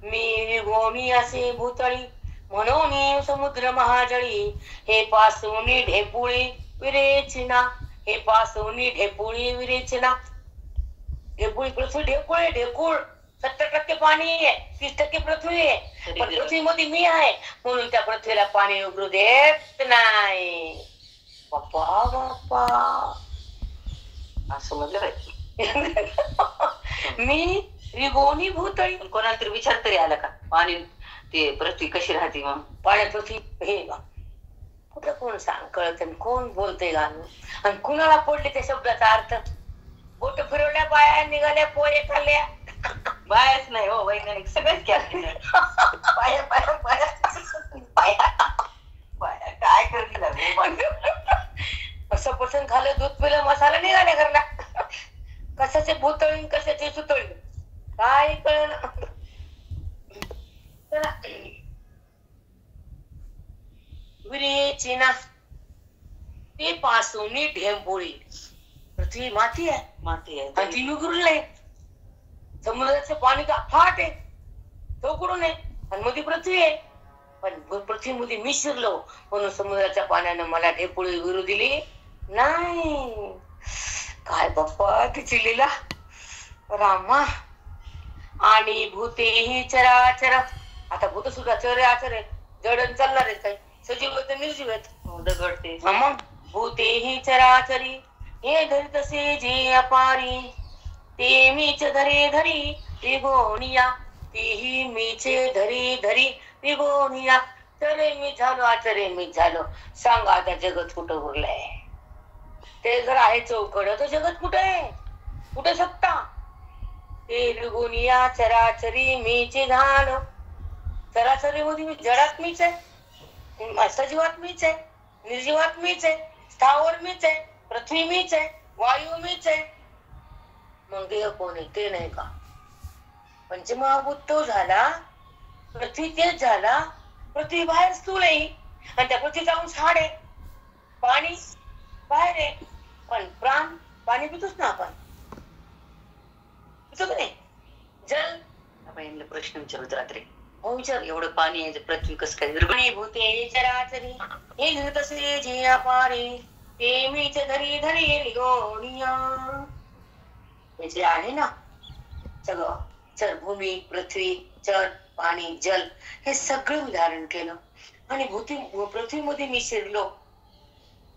Speaker 1: मी गोणी असे भूतळी म्हणून समुद्र महाजळी हे पासोनी ढेपुळी विरेचना. हे पासोनी ढेपुळी विरेचना. ढेपुळी पृथ्वी ढेकुळ 70% पाणी आहे 30% पृथ्वी आहे. पण पृथ्वीमध्ये मी आहे म्हणून त्या पृथ्वीला पाणी उघडू देत नाही. बाप्पा
Speaker 2: असं म्हटलं पाहिजे.
Speaker 1: मी रिगोनी भूतळी.
Speaker 2: कोणाला तरी विचार तरी आला का पाणी ते पृथ्वी कशी राहते मग
Speaker 1: पाण्यात पृथ्वी हे कुठं कोण सांग कळत कोण बोलतय गाणं आणि कुणाला पडले त्या शब्दाचा अर्थ. बोट फिरवल्या बाया निघाल्या पोळे खाल्ल्या.
Speaker 2: बायाच नाही हो वैज्ञानिक सगळेच
Speaker 1: पाया पाया पाया
Speaker 2: बाया काय करतील.
Speaker 1: असं पसंत खाल्लं दूध पिलं मसाला निघाल्या घरला. कशाचे भूतळी कशाचे सुतळी काय कळलं. विरेचना ते पासोनी ढेंपोळी. पृथ्वी माती आहे आणि ती विघुरली नाही. समुद्राचं पाणी तर अफाट आहे तो कुठून आहे आणि मध्ये पृथ्वी आहे. पण पृथ्वीमध्ये मी शिरलो म्हणून समुद्राच्या पाण्यानं मला ढेपोळी विरू दिली नाही. काय बाप्पा तिची लीला रामा. आणि भूतेही चराचर. आता भूत सुद्धा चर आचर आहे जडण चालणार आहेत काही सजीव आहेत निर्जीव आहेत.
Speaker 2: दगडते
Speaker 1: मग भूतेही चराचरी हे धरितसे जे अपारी ते मीच धरे धरी त्रिगोणिया तेही मीचे धरी धरी त्रिगोणिया. चरे मी झालो आचरे मी झालो. सांगा आता जगत कुठं उरलंय. ते जर आहे चौकड तर जगत कुठे आहे कुठे सत्ता. ते त्रिगोणिया चराचरी मीचे झालो. चराचरी मध्ये मी जडात मीच आहे सजीवात मीच आहे निर्जीवात मीच आहे स्थावर मीच आहे पृथ्वी मीच आहे वायू मीच आहे. मग देह कोण आहे ते नाही का. पंचमहाभूत तो झाला पृथ्वी तेच झाला पृथ्वी बाहेर स्थूल आहे आणि त्या पृथ्वी जाऊन झाड आहे, पाणी बाहेर आहे, पण प्राण पाणी पितोच ना आपण, पितो की नाही? जल
Speaker 3: आपण प्रश्न विचारत रात्री
Speaker 1: हो विचार.
Speaker 3: एवढं पाणी आहे पृथ्वी कसं काय
Speaker 1: पाणी भूते चराचरी हे तसे जे अपारे ते मीच धरी धरी निगोनिया. हे जे आहे ना सगळं, चर भूमी पृथ्वी जल पाणी जल हे सगळं उदाहरण केलं आणि पृथ्वीमध्ये मी शिरलो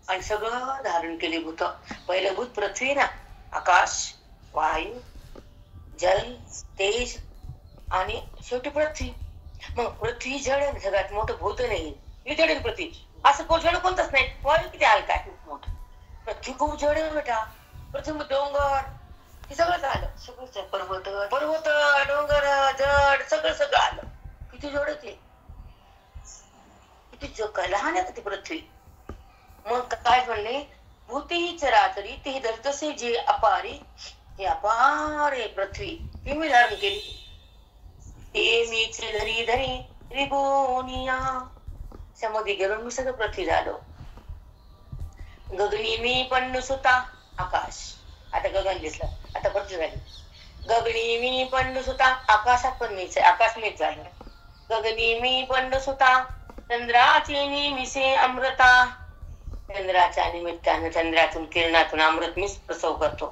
Speaker 1: आणि सगळं धारण केले भूत. पहिलं भूत पृथ्वी ना, आकाश वायू जल तेज आणि शेवटी पृथ्वी. मग पृथ्वी जड सगळ्यात मोठं भूत नाही, ही जड पृथ्वी. असं जड कोणतंच नाही. वायू किती हलका आहे, खूप मोठं. पृथ्वी खूप जड आहे बेटा. पृथ्वी डोंगर हे सगळं आलं, सगळं पर्वत पर्वत डोंगर जड सगळं सगळं आलं. किती जड ते, किती लहान आहे ती पृथ्वी. मग काय म्हणले, भूतेही चराचरी ते धरतसे जे अपारी हे अपार आहे पृथ्वी, ती मी धारण केली. ते मीच धरी धरी त्रिगुणिया. त्यामध्ये गेलो मी सगळं पृथ्वी झालो. गगनी मी पण सुता आकाश. आता गगन दिसलं, आता पृथ्वी झाली. गगनी मी पण सुता आकाशात पण मीच आहे, आकाश मीच झालं. गगनी मी पण सुता चंद्राची निमिषे अमृता. चंद्राच्या निमित्तानं चंद्रातून किरणातून अमृत मीच प्रसव करतो.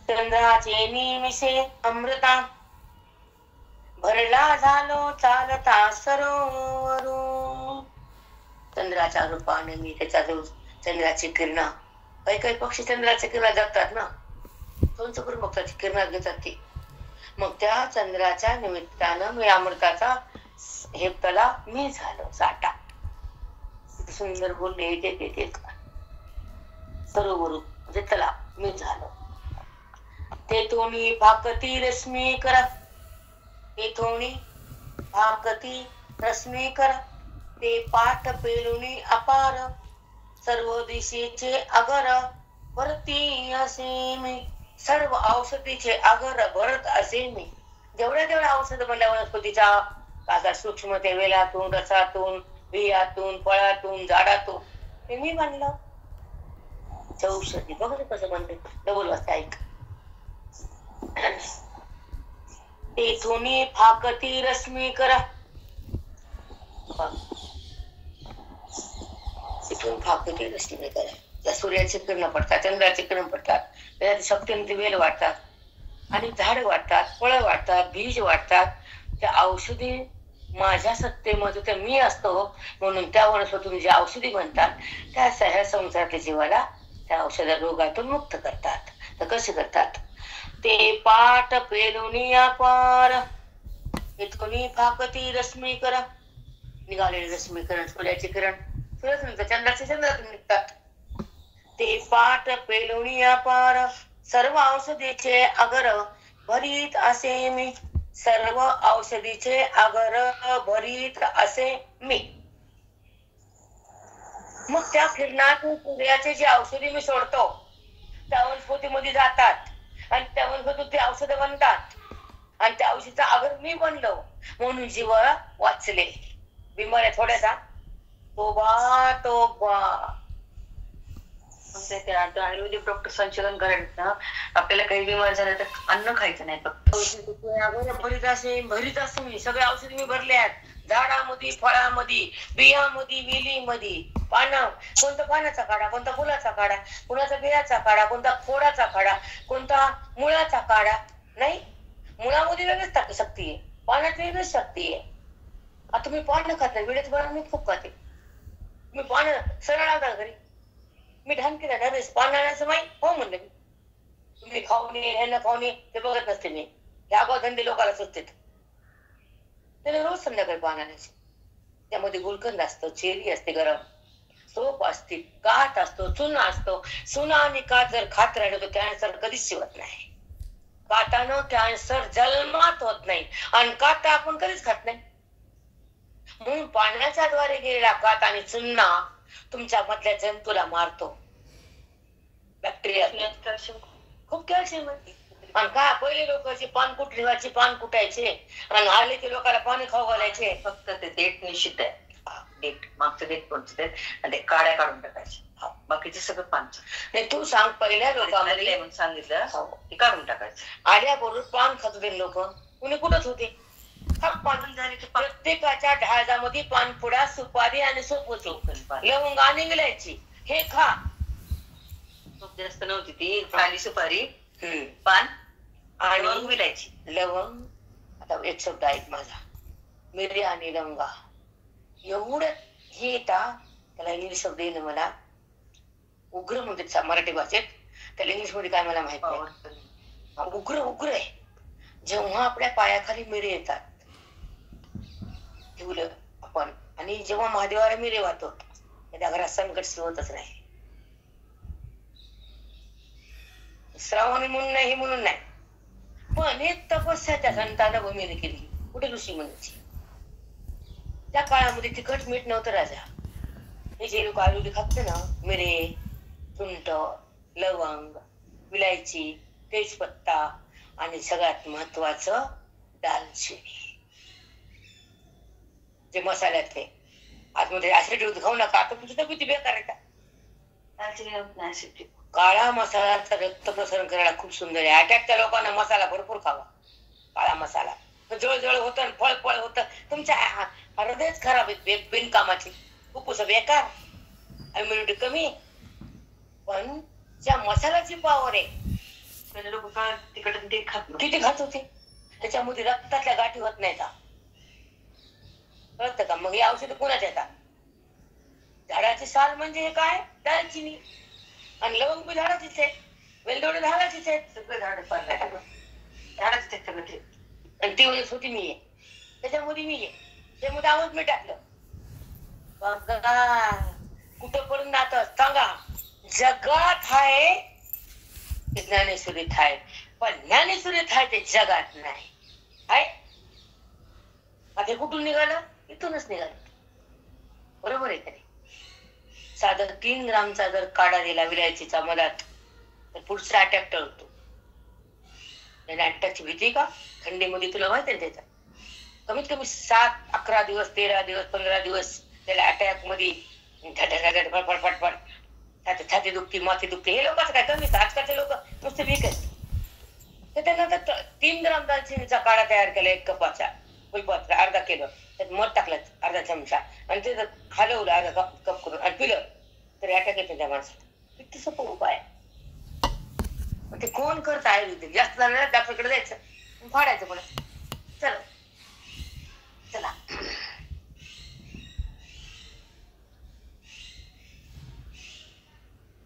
Speaker 1: चंद्राचे निमिषे अमृता भरला झालो चालता सरोवरून. चंद्राच्या रूपाने मी त्याचा जो चंद्राची किरण, काही काही पक्षी चंद्राच्या किरण जगतात ना, दोनच करून बघतात किरण घेतात ते. मग त्या चंद्राच्या निमित्तानं मी अमृताचा हे तला मी झालो साठा. सुंदर बोलले ते सरोवर म्हणजे तला मी झालो. ते तोनी भाकती रश्मी करा, ते थोणी भाकती रश्मी करा. ते पाठ पेलुनी अपार सर्व दिशेचे अगर भरती असे मी. सर्व औषधीचे अगर भरत असे मी. जेवढ्या तेवढ्या औषध म्हणल्या वनस्पतीच्या आता सूक्ष्म ते वेलातून रसातून बियातून फळातून झाडातून ते मी म्हणलं. औषधी बघ कसं म्हणते, डबल वाजता ऐक. तेथून फाकती रश्मी करा. तिथून फाकती रश्मी करा. त्या सूर्याचे किरण पडतात, चंद्राचे किरण पडतात, त्याच्यात शक्तीने वेल वाटतात आणि झाड वाटतात, फळं वाटतात, बीज वाटतात. त्या औषधी माझ्या सत्तेमध्ये तर मी असतो म्हणून त्या वनस्पतीतून जे औषधी बनतात त्या सह्या संसारातल्या जीवाला त्या औषध रोगातून मुक्त करतात. तर कसे करतात, ते पाठ पेलुनी अपार इथून फाकती रश्मी करा. निघालेले रश्मी किरण सूर्याचे किरण सूर्यातून चंद्राचे चंद्रातून निघतात. ते पाठ पेलुनी अपार सर्व औषधीचे अगर भरीत असे मी. सर्व औषधीचे अगर भरीत असे मी. मग त्या किरणातून सूर्याचे जे औषधी मी सोडतो त्या वनस्पतीमध्ये जातात आणि त्या वनस्पतीत ते औषध बनतात आणि त्या औषधीचा अगर मी बनलो म्हणून जीव वाचले. बिमाऱ्या थोड्यासा तोबा तोबा.
Speaker 3: आयुर्वेदिक डॉक्टर संशोधन करायचं ना, आपल्याला काही बिमार झालं तर अन्न खायचं नाही फक्त.
Speaker 1: भरीत असे मी. सगळे औषध मी भरले आहेत, झाडामध्ये फळामध्ये बियामध्ये वेलीमध्ये. पानं कोणता पानाचा काढा, कोणता फुलाचा काढा, कोणाचा बियाचा काढा, कोणता खोडाचा काढा, कोणता मुळाचा काढा. नाही, मुळामध्ये वेगळीच शक्ती आहे, पानात वेगळीच शक्ती आहे. आता तुम्ही पानं खात नाही, वेळेत बरं मी खूप खाते. मी पानं सरळ आणता घरी, मी ढान केला नरेश पान आणायचं माहीत हो म्हणलं मी. तुम्ही खाऊ नये ह्यांना खाऊ नये ते बघत नसते मी. ह्या धंदे लोकांना सुचते, त्याला रोज संध्याकाळी पान आणायचे. त्यामध्ये गुलकंद असतो, चेरी असते गरम, सोप असते, काठ असतो, चुना असतो. चुना आणि काठ जर खात राहिलो तर कॅन्सर कधीच शिवत नाही. काटानं कॅन्सर जन्मात होत नाही आणि काट आपण कधीच खात नाही. म्हणून पाण्याच्या द्वारे गेलेला काट आणि चुना तुमच्या मधल्या जंतूला मारतो. बॅक्टेरिया खूप कॅल्शियम आहे. आणि का पहिले लोक पान कुटलीवाची पान कुटायचे आणि आले ते लोकांना पाणी खाऊ घालायचे.
Speaker 3: फक्त ते देठ निश्चित आहे. देठ मागचं देठ कोणतं आणि ते काड्या काढून टाकायचे. बाकीचे सगळं पान.
Speaker 1: नाही तू सांग पहिल्या लोकांमध्ये
Speaker 3: सांगितलं ते काढून टाकायचं.
Speaker 1: आल्याबरोबर पान खात होते लोक. कुणी कुठच होते प्रत्येकाच्या ढाळामध्ये पानपुडा सुपारी आणि सोपवतो लवंग आणि विलायची हे खा.
Speaker 3: खूप जास्त नव्हती ती खाली सुपारी पान आणि विलायची
Speaker 1: लवंग. आता एक शब्द ऐक माझा मिरी आणि लवंगा एवढं हे येता. त्याला इंग्लिश शब्द येईल मला उग्र म्हणतात मराठी भाषेत. त्याला इंग्लिश मध्ये काय मला माहित नाही. उग्र उग्र आहे. जेव्हा आपल्या पायाखाली मिरे येतात ठेवलं आपण आणि जेव्हा महादेवाला मिरे वाहतो त्या घरात संकट होतच नाही. श्रावणी म्हणून नाही म्हणून नाही पण एक तपस्या त्या संतांना भूमीने केली. कुठे ऋषी म्हणायची त्या काळामध्ये तिखट मीठ नव्हतं राजा. हे जे लोक आयुर्वेदिक खाते ना मिरे सुंठ लवंग विलायची तेजपत्ता आणि सगळ्यात महत्वाचं दालचिनी जे मसाल्यातले आतमध्ये ऍसिडिटी खाऊ नका. आता तुझी तब्येती बेकार आहे का.
Speaker 3: दालचिनी
Speaker 1: काळा मसाल्याचं रक्त प्रसरण करायला खूप सुंदर आहे. अटॅकच्या लोकांना मसाला भरपूर खावा. काळा मसाला जळजळ होत फळ फळ होत. तुमच्या हृदयच खराब आहे बिनकामाची. खूप बेकार इम्युनिटी कमी. पण ज्या मसाल्याची पावर आहे
Speaker 3: लोक तिकडे ते
Speaker 1: किती खात होते. त्याच्यामध्ये रक्तातल्या गाठी होत नाही का कळतं का. मग हे औषध कोणाच येतात. झाडाची साल म्हणजे हे काय दालचिनी आणि लवंग बी झाडाचीच आहे. वेलदोडे झाडाचीच आहेत.
Speaker 3: सगळं झाड झाडाच ते सगळं ते.
Speaker 1: आणि ती वेळेस होती मी आहे त्याच्यामध्ये मी आहे त्यामध्ये आवाज मी टाकलं बघा कुठं पडून जात सांगा. जगात आहे ज्ञानेश्वरीत आहे पण ज्ञानेश्वरीत आहे ते जगात नाही आहे. आता कुठून निघालं इथूनच निघालं. बरोबर आहे तरी साधं 3 ग्रामचा जर काढा दिला विलायचीचा मधात तर पुढचा अटॅक टळतो. अटॅकची भीती का थंडीमध्ये तुला माहिती आहे त्याचा कमीत कमी 7, 11 दिवस 13 दिवस 15 दिवस त्याला अटॅक मध्ये फडफड फडफड छाती दुखती माती दुखते. हे लोकांचं काय कमी. आजकालचे लोक नुसते वीक आहेत. तर त्यानंतर 3 ग्राम दालचिनीचा काढा तयार केला 1 कपाचा फुलपत्र अर्धा किलो त्यात मध टाकलं अर्धा चमचा आणि ते हलवलं अर्धा कप करून आणि पिलं तरी अटॅक येतो त्या माणसाला. किती सोपं उपाय. ते कोण करत आयुर्वेदिक जास्त झालं डॉक्टरकडे जायचं फाडायचं पण चला चला.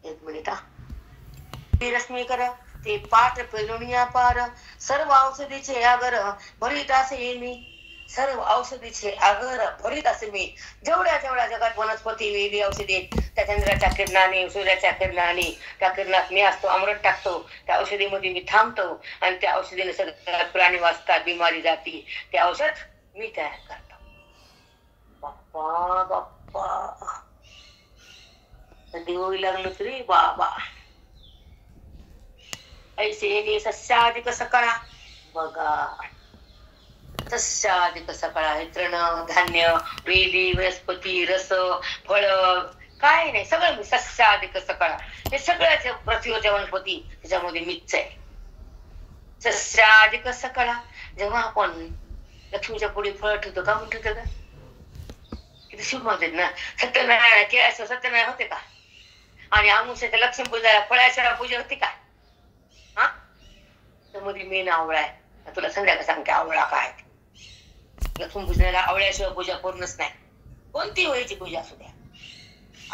Speaker 1: एक मिनिट रश्मी कर ते पाठ पेलुनिया पार सर्व औषधीचे आगर भरीत असे मी. सर्व औषधीचे आगर भरीत असे मी. जेवढ्या जेवढ्या जगात वनस्पती वेली औषधी त्या चंद्राच्या किरणाने सूर्याच्या किरणाने त्या किरणात मी असतो अमृत टाकतो. त्या औषधीमध्ये मी थांबतो आणि त्या औषधीने सगळ्या प्राणी वाचतात बिमारी जाती. ते औषध मी तयार करतो. बाप्पा बाप्पा दिवळी लागलो तरी बाबा ऐसे सस्याधिक सकळा बघा. सस्याधिक सकळा हे तृण धान्य वेली वनस्पती रस फळ काय नाही सगळं मी सस्याधिक सकळा. हे सगळ्याच्या पृथ्वीच्या वनस्पती त्याच्यामध्ये मीच आहे. सस्याधिक सकळा. जेव्हा आपण लक्ष्मीच्या पुढे फळ ठेवतो का म्हणून ठेवतो का किती शुभ म्हणतात ना. सत्यनारायण केळाचं सत्यनारायण होते का आणि आमुष्याच्या लक्ष्मी पूजाला फळाच्या पूजा होती का. हा त्यामध्ये मेन आवळा आहे. तुला संध्याकाळ सांगते आवळा काय. लक्ष्मी पूजनाला आवळ्याशिवाय पूजा पूर्णच नाही. कोणती व्हायची पूजा असू द्या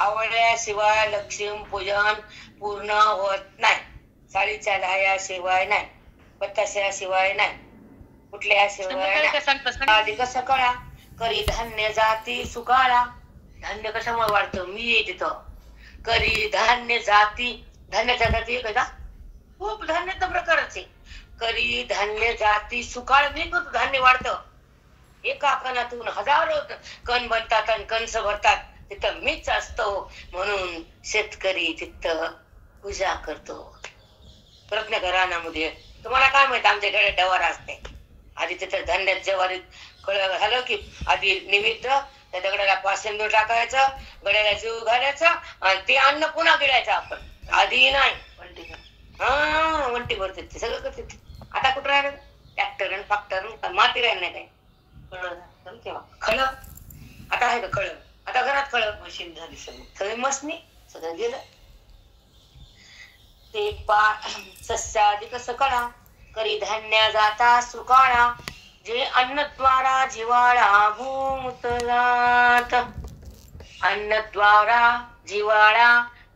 Speaker 1: आवळ्याशिवाय लक्ष्मी पूजन पूर्ण होत नाही. साडीच्या लाह्याशिवाय नाही. बत्ताशिवाय नाही. कुठल्या शिवाय कसं कळा करी धान्य जाती सुकाळा. धान्य कशामुळे वाढतं मी ये तिथं करी धान्य जाती. धान्याच्या जाती आहे का खूप धान्याचा प्रकारच आहे. करी धान्य जाती सुकाळ मी धान्य वाढतं. एका कणातून हजारो कण बनतात आणि कणस भरतात. तिथं मीच असतो म्हणून शेतकरी तिथं पूजा करतो. प्रज्ञा घराण्यामध्ये तुम्हाला काय माहित आमच्याकडे डवार असते. आधी तिथं धान्यात ज्वारी कळ झालं की आधी निमित्त त्या दगडाला 5 शेंदूर टाकायचं, गड्याला जीव घालायचा आणि ते अन्न पुन्हा गिळायचं आपण. आधी नाही. हा वंटी भरते ते सगळं करते. आता कुठं राहिलं ट्रॅक्टर आणि फॅक्टर माती राहिलं नाही काय खळ. आता आहे का खळ? आता घरात खळ मशीन झाली सगळी मशनी सगळं गेलं. ते सस्यादी कसं कळा करी धान्य जाता सुकाळा जे अन्नद्वारा जिवाळा भूत जात. अन्नद्वारा जिवाळा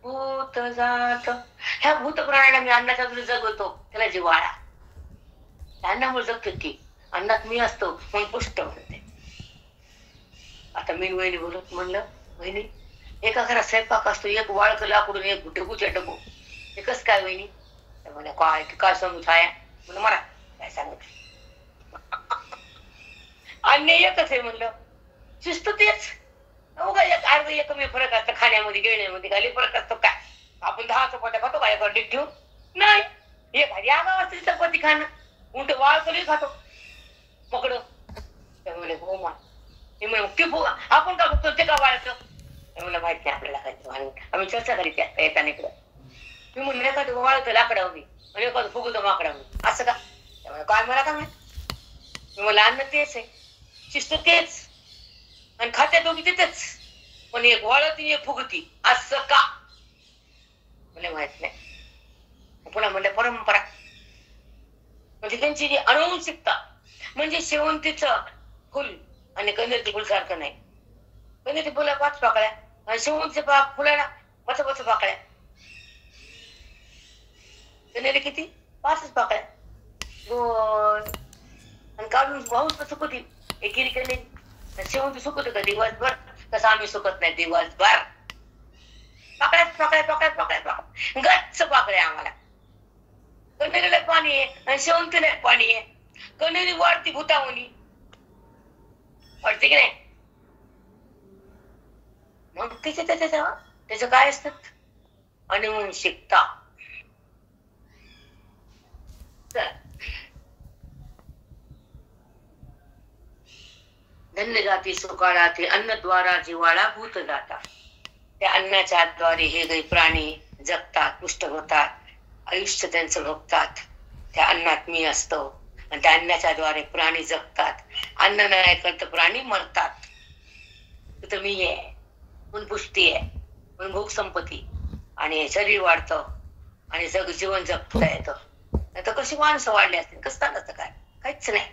Speaker 1: भूत जात. ह्या भूत प्राण्याला मी अन्नाच्या तुला जगवतो त्याला जिवाळा. अन्नामुळे जगतो की अन्नात मी असतो म्हणून पुष्ट म्हणते. आता मी वहिनी बोलत म्हणलं वहिनी एका घरात स्वयंपाक असतो, एक वाळक लाकडून एक ढगूच्या डबू. हे कसं काय वहिनी? म्हणे काय सांगू छाया? म्हणलं मला काय सांगत अन्य एकच आहे म्हणलं. शिस्त तेच उगा एक अर्ध एकमेव फरक असतो खाण्यामध्ये गिळण्यामध्ये. खाली फरक असतो काय? आपण 10 चपात्या खातो काय एका डिट ठेवून? नाही. एखादी आगाव असते चपाती खाणं उलट वाळकली खातो पकड. त्यामुळे हो मा मी म्हणे आपण का बघतो ते का वाळतं? मला माहित नाही आपल्याला काय. आम्ही चर्चा करीत येताना इकडं. मी म्हणून एखादं वाळतं लाकडावणी आणि एखादं फुगतं माकडावणी असं का? त्यामुळे काय मला का माहित? मला अन्न तेच आहे, शिस्त तेच आणि खात्या दोघी तिथेच, पण एक वाळती एक फुगती असं का? मला माहित नाही. पुन्हा म्हणलं परंपरा म्हणजे त्यांची जी अनुवंशिकता म्हणजे शेवंतीचं फुल आणि कनेरचं फुल सारखं नाही. कनेरच्या फुला 5 पाकळ्या आणि शेवंतीच्या फुलाला 5 पाकळ्या. कनेरी किती? 5 पाकळ्या. गोल आणि काढून पाऊस सुकवतील एकेरी कनेरी. शेवंती सुकवत का दिवसभर? तसं आम्ही सुकत नाही दिवसभर. पाकळ्या पाकळ्या पाकळ्या पाकळ्या पाकळ्या गच्च पाकळ्या आम्हाला. कनेरीला पाणी आहे आणि शेवंतीला पाणी आहे. कनेरी वाढती भूतावणी वाटते की नाही? मग त्याचं काय असतात अनुवंशिकता. धन्य जाती सुकाळा ते अन्नद्वारा जिवाळा भूत जाता. त्या अन्नाच्या द्वारे हे काही प्राणी जगतात, पुष्ट होतात, आयुष्य त्यांचं भोगतात. त्या अन्नात मी असतो आणि त्या अन्नाच्या द्वारे प्राणी जगतात. अन्न नाही करत प्राणी मरतात. तिथं मी आहे म्हणून पुष्टी आहे म्हणून भोग संपत्ती आणि शरीर वाढतं आणि जीवन जगता येतं. नाही तर कशी माणसं वाढली असतील कसं नसतं काय? काहीच नाही.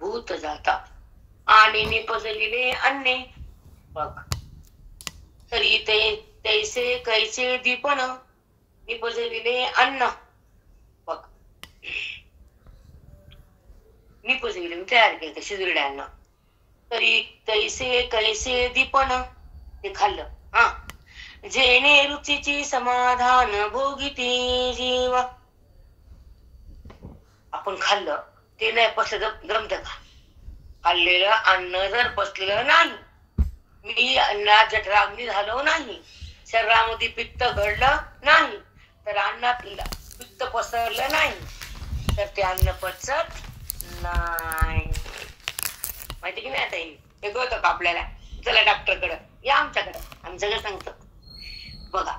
Speaker 1: भूत जाता आणि निपजलेले अन्ने बघ तरी ते तैसे कैसे दीपन निपजलेले अन्न बघ. निपजलेले मी तयार केलं शिजलेले अन्न तरी तैसे कैसे दीपन ते खाल्लं. हा जेणे रुचीची समाधान भोगिते जीवा. आपण खाल्लं ते नाही पचलं जमत का? खाल्लेलं अन्न जर पचलेलं नाही, मी अन्नात जठराग्नी झालो नाही, शरीरामध्ये पित्त घडलं नाही, तर अन्नात पित्त पसरलं नाही, तर ते अन्न पचत नाही. माहिती की नाही? आता हे कळतं का आपल्याला? चला डॉक्टरकडं या, आमच्याकडं आम्ही सगळं सांगतो. बघा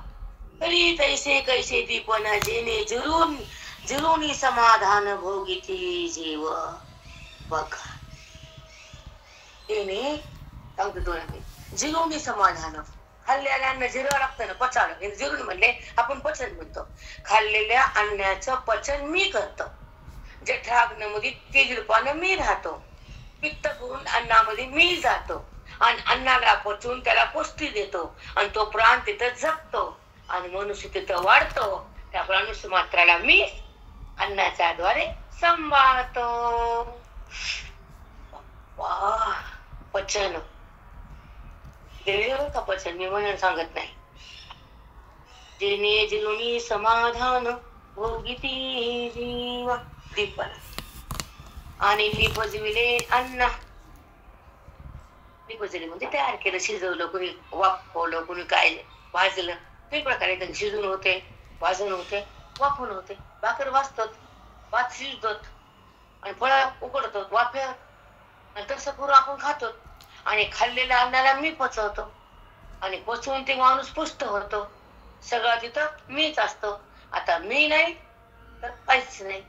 Speaker 1: तरी तैसे कैसे दीपन जेणे जुरून समाधान भोगिती जीव. बघा त्याने सांगतो तुला जिरून समाधान. खाल्लेल्या अन्न जिरवा लागतं ना पचायला. जिरून म्हणले आपण पचन म्हणतो. खाल्लेल्या अन्नाचं पचन मी करतो. जठराग्नीमध्ये तेज रूपानं मी राहतो. पित्त करून अन्नामध्ये मी जातो आणि अन्नाला पचवून त्याला पुष्टी देतो आणि तो प्राण तिथं जगतो आणि मनुष्य तिथं वाढतो. त्या प्राणुष्य मात्राला मी अन्नाच्या द्वारे सांभाळतो. पचन का पचन मी म्हणून सांगत नाही. जेणे जिरुनी समाधान भोगिती जीवा दीपन आणि निपजविले अन्न. निपजले म्हणजे तयार केलं, शिजवलं, कुणी वाफवलं, कुणी काय भाजलं. काही प्रकारे शिजून होते, भाजून होते, वाफून होते. भाकर वाजतात भात शिजतो आणि फळं उकडतो वाफ्यावर, आणि तसं करून आपण खातो. आणि खाल्लेल्या अन्नाला मी पचवतो आणि पचवून ते माणूस पुष्ट होतो. सगळं तिथं मीच असतो. आता मी नाही तर काहीच नाही,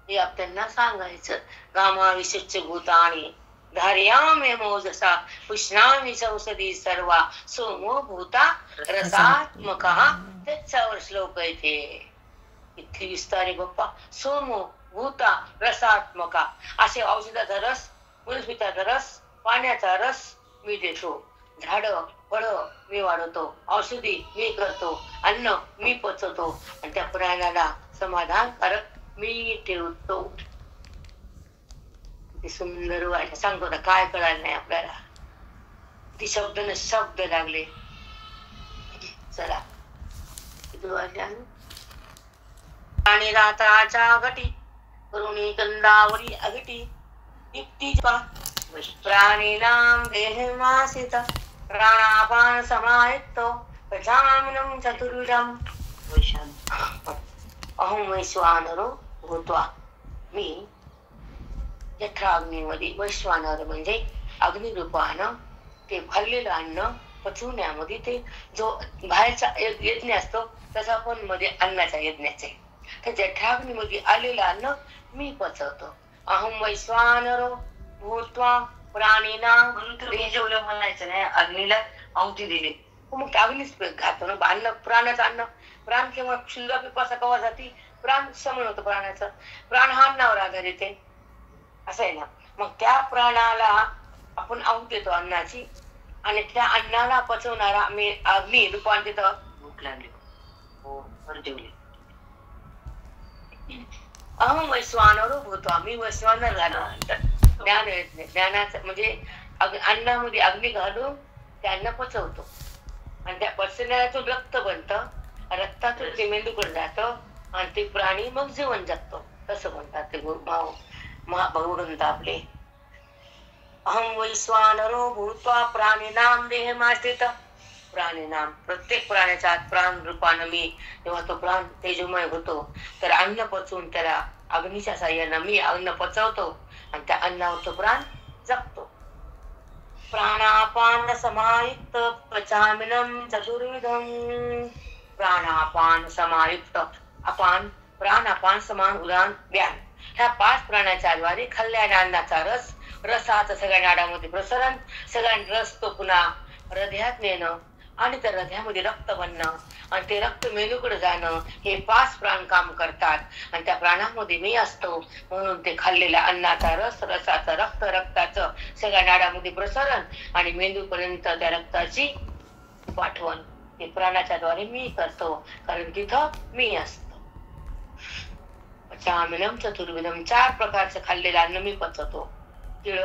Speaker 1: हे आपल्याला सांगायचं. गामाविषच्च भूतानि धारयाम्य मोजसा पुष्णामि संसदी सर्वा सोमो भूता रसात्मकः. त्याच्यावर श्लोक आहे ते. इथे विस्तारी बाप्पा. सोमो भूता रसात्मका, असे औषधाचा रस, वनस्पतीचा रस, पाण्याचा रस मी देतो. झाड फळ मी वाढवतो, औषधी मी करतो, अन्न मी पचवतो, आणि त्या प्राण्याला समाधानकारक मी ठेवतो. ते सुंदर वाटलं. सांगतो ना, काय कळालं नाही आपल्याला. ती शब्द न शब्द लागले. चला किती वाजले? आणि रात्राच्या घटी करुणी कंदावरी अघटी दीप्तीचा प्राणीनाम देहमासित प्राणापान समायुक्तो प्रजामिनं चतुर्विधं अहं वैश्वानरो भूत्वा. मी जठराग्नीमध्ये, वैश्वानर म्हणजे अग्निरूपानं ते भरलेलं अन्न पचवण्यामध्ये, ते जो बाहेरचा यज्ञ असतो तसा पण मध्ये अन्नाचा यज्ञाचा आहे. त्या जठराग्नीमध्ये आलेलं अन्न मी पचवतो. अहं वैश्वानरो भूत्वा प्राणीनां.
Speaker 3: म्हणून तुम्ही जेवलं म्हणायचं नाही, अग्नीला आहुती दिली.
Speaker 1: मग अग्नीच घातो ना अन्न, प्राणाचं अन्न. प्राण किंवा क्षुल्ल पिपासा कवा जाती, प्राण समन होतं प्राणाचं. प्राण हा अन्नावर आधारित आहे, असं आहे ना. मग त्या प्राणाला आपण आहुती देतो अन्नाची, आणि त्या अन्नाला पचवणारा मी अग्नी रूपांतरित.
Speaker 3: भूक लागली हो, जेवली.
Speaker 1: अहं वैश्वानरो भूत्वा. मी वैश्वानर झालो. ज्ञान येत नाही. ज्ञानाचं म्हणजे अन्नामध्ये अग्नी घालून ते अन्न पचवतो, आणि त्या पचण्यातून रक्त बनतं, रक्तातून ते मेंदूकडे जातं, आणि ते प्राणी मग जीवन जगतो. तसं म्हणतात ते भगवंत आपले. अहं वैश्वानरो भूत्वा प्राणिनां देहमाश्रित. प्राणिनाम, प्रत्येक प्राण्याच्या आत प्राण रूपानं मी, तेव्हा तो प्राण तेजोमय होतो. तर अन्न पचवून त्याला अग्नीच्या साह्यानं मी अन्न पचवतो, आणि त्या अन्नावर तो प्राण जगतो. प्राणापान समायुक्त पचामिनं चतुर्विधं. प्राणापान समायुक्त, अपान, प्राण, अपान, समान, उदान, व्यान, ह्या 5 प्राण्याच्या द्वारे खाल्लेल्या अन्नाचा रस, रसाचं सगळ्या नाडामध्ये प्रसरण, सगळ्या रस तो पुन्हा हृदयात नेणं, आणि त्या हृदयामध्ये रक्त बनणं, आणि ते रक्त मेंदूकडे जाणं, हे 5 प्राण काम करतात. आणि त्या प्राणामध्ये मी असतो, म्हणून ते खाल्लेल्या अन्नाचा रस, रसाचं रक्त, रक्ताचं सगळ्या नाडामध्ये प्रसरण, आणि मेंदूपर्यंत त्या रक्ताची पाठवण ते प्राणाच्या द्वारे मी करतो, कारण तिथं मी असतो. पचामिनं चतुर्विधं. 4 प्रकारचं खाल्लेलं अन्न मी पचवतो. तिळ,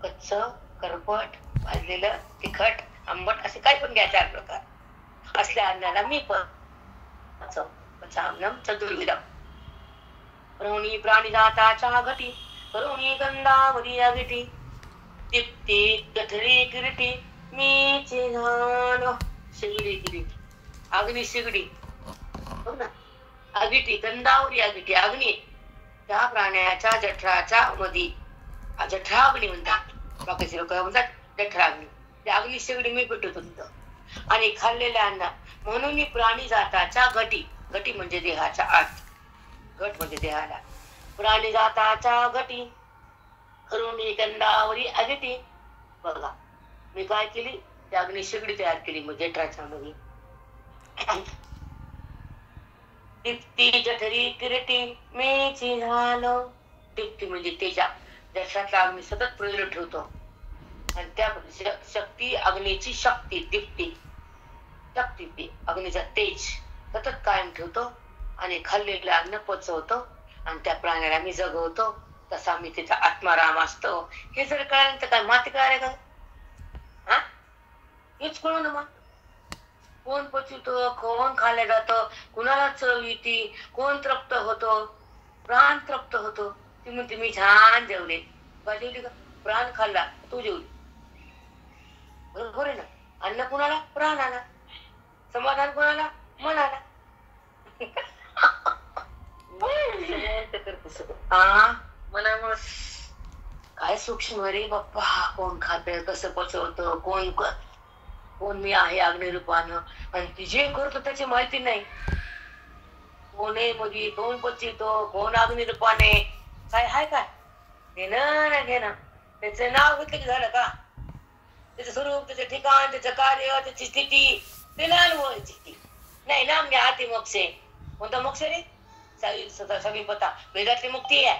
Speaker 1: कच्च, करपट, भाजलेलं, तिखट, आंबट, असे काही पण घ्या. 4 प्रकार असल्या अन्नाला मी पचवतो. पचामिनं चतुर्विधं. करुणी प्राणिजाताच्या घटी करुणी गंधावरी अघटी दीप्ती गठरी किरीटी मी चिन्हान. शिगडी किरीट, अग्नी शिगडी, हो ना. अगिटी, गंधावरी अगिटी, अग्नी. त्या प्राण्याच्या जठराच्या मध्ये जठराग्नी म्हणतात. बाकीचे लोक म्हणतात जठराग्नी. त्या अग्नी शिगडी मी पेटवतो तिथं, आणि खाल्लेल्या अन्न. म्हणून प्राणी जाताच्या घटी, घटी म्हणजे देहाच्या आत, घट म्हणजे देहाला. प्राणी जाताच्या घटी करुणी गंधावरी अगिटी. बघा मी काय केली, त्या अग्नी शिगडी तयार केली मग जठराच्या मध्ये. दीप्ती जठरी किरीटी मी चिन्हान. दीप्ती म्हणजे तेजा, जठरातला अग्नी सतत प्रज्वलित ठेवतो, आणि त्या शक्ती, अग्नीची शक्ती, दीप्ती शक्ती, ती अग्नीचा तेज सतत कायम ठेवतो, आणि खाल्लेलं अन्न पचवतो, आणि त्या प्राण्याला मी जगवतो. तसा मी तिचा आत्माराम असतो. हे जर कळालं तर काय माती कळाले का? हा, हेच कळू ना. मग कोण पचवतो, कोण खाल्लं जातं, कुणाला चव येते, कोण तृप्त होतो, प्राण तृप्त होतो. ती म्हणते मी छान जेवले. का जेवली का? प्राण खाल्ला, तू जेवली. बरोबर आहे ना. अन्न कुणाला? प्राणाला. समाधान कोणाला? मनाला.
Speaker 3: करतो सगळं
Speaker 1: हा
Speaker 3: मनामुळे.
Speaker 1: काय सूक्ष्म रे बाप्पा. कोण खात कसं पचवतं, कोण मी आहे अग्निरूपानं, आणि ती जे करतो त्याची माहिती नाही. कोण आहे मधी, कोण पचितो, कोण अग्निरूपाने, काय हाय काय घेणं ना घेणं. त्याचं नाव घेतलं की झालं का. त्याचं स्वरूप, त्याचं ठिकाण, त्याचं कार्य, त्याची स्थिती, त्याला अनुभवायची नाही ना. म्हणजे हाती मोक्षे. कोणता मोक्ष रे. सगळी पता वेदातली मुक्ती आहे,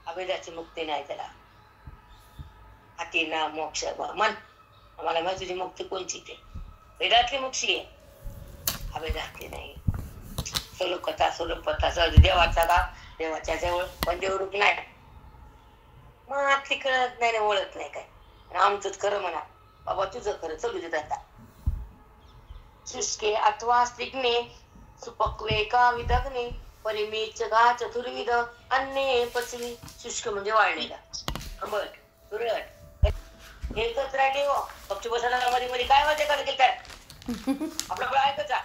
Speaker 1: अवेदाची मुक्ती नाही त्याला. हाती ना मोक्ष मन. आम्हाला माहिती तुझी मुक्ती कोणची ते वेदातली मुक्ती आहे, अवेदातली नाही. स्वरूपकथा स्वरूपकथा सहज देवाचा का देवाच्या जवळ पण देवरूप नाही. मग आतली कळत नाही ना, ओळख नाही काय. आमचंच खरं म्हणा बाबा, तुझं खरं चलू देत आता. शुष्के अथवा स्निग्ने सुपक्वे का विदग्ने परिमीच गा चतुर्विध अन्ने पचवी. शुष्क म्हणजे वाळलेला, आंबट, तुरट. एकच राहिले हो. पक्षी बसायला मध्ये मध्ये काय वाजते का काय आपलं ऐकचा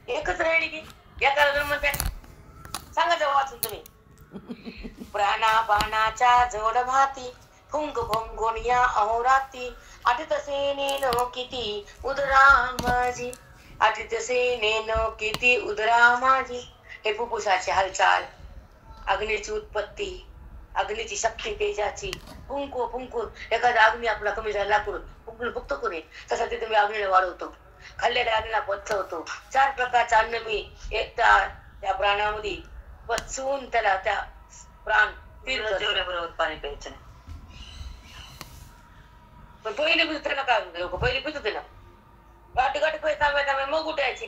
Speaker 1: एकच राहिली की या कारण म्हणतात सांगा वाचून तुम्ही. प्राणा बाणाच्या जोड भाती फुंक फुंकून या अहोराती आठीत सेनेन किती उदरा माझी, आठीत सेनेन किती उदरा माझी. हे फुफ्फुसाची हालचाल, अग्नीची उत्पत्ती, अग्नीची शक्ती तेजाची. फुंकू फुंकून एखादा अग्नी आपला कमी झाला करून फुंकून फुक्त कोणी तसा ते तुम्ही अग्नीला वाढवतो, खाल्लेल्या अग्नीला पचवतो. 4 प्रकारचं अन्न मी एकदा त्या प्राणामध्ये पचवून त्याला त्या प्राण
Speaker 3: जेवल्याबरोबर पाणी प्यायचं नाही.
Speaker 1: पण पहिले पिताना काय लोक पहिले पित होते ना, गाठी गाठी पैसा मग उठायचे.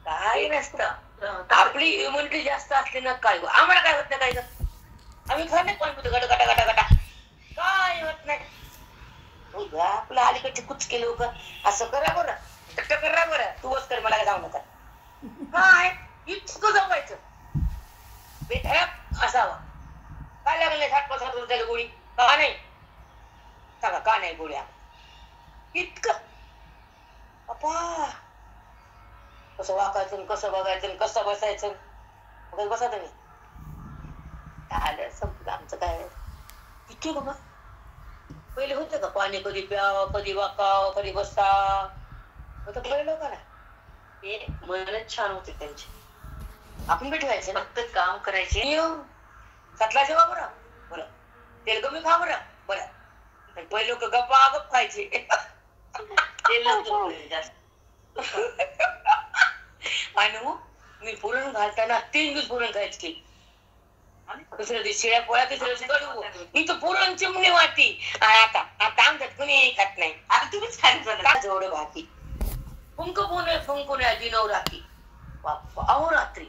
Speaker 1: काही नसतं. आपली इम्युनिटी जास्त असली ना काय आम्हाला काय होत नाही. काय आम्ही खरं नाही पाणी पितो गटा गटा गटा गटा काय होत नाही. आपलं अलीकडचे कुचके लोक असं करा बरं, टक्क करा बरं, तू वच कर मला काय सांगू नका. काय इतकं जमायचं बेठ्याप असावा. काय लागले 60-65 रुपयाला गोळी का नाही सांगा, का नाही गोळ्या इतकं. अप्पा कसं वाकायचं, कसं बघायचं, कसं बसायचं. बसा तुम्ही संपलं आमचं काय. इतके बाबा पहिले होतं का पाणी कधी प्यावं, कधी वाकावं, कधी बसा होतं पहिले लोकांना.
Speaker 3: ते मनच छान होते त्यांचे.
Speaker 1: आपण भेटवायचे ना,
Speaker 3: फक्त काम करायचे.
Speaker 1: सतला जेव्हा बरं बरं, तेल कमी खा बरं बरं. पहिले लोक गप्पा गप खायचे.
Speaker 3: तेल नव्हतं जास्त.
Speaker 1: आणि मग मी पुरण घालताना 3 दिवस पुरण खायची. दुसऱ्या दिवशी शिळ्या पोळ्या, तिसऱ्या दिवशी कडू. मी तर पुरण चिमणी वाटी. आता आमच्यात कुणी खात नाही.
Speaker 3: आता तुम्हीच खायचं
Speaker 1: जोड भाती फुंकून दिनव राती अहोरात्री.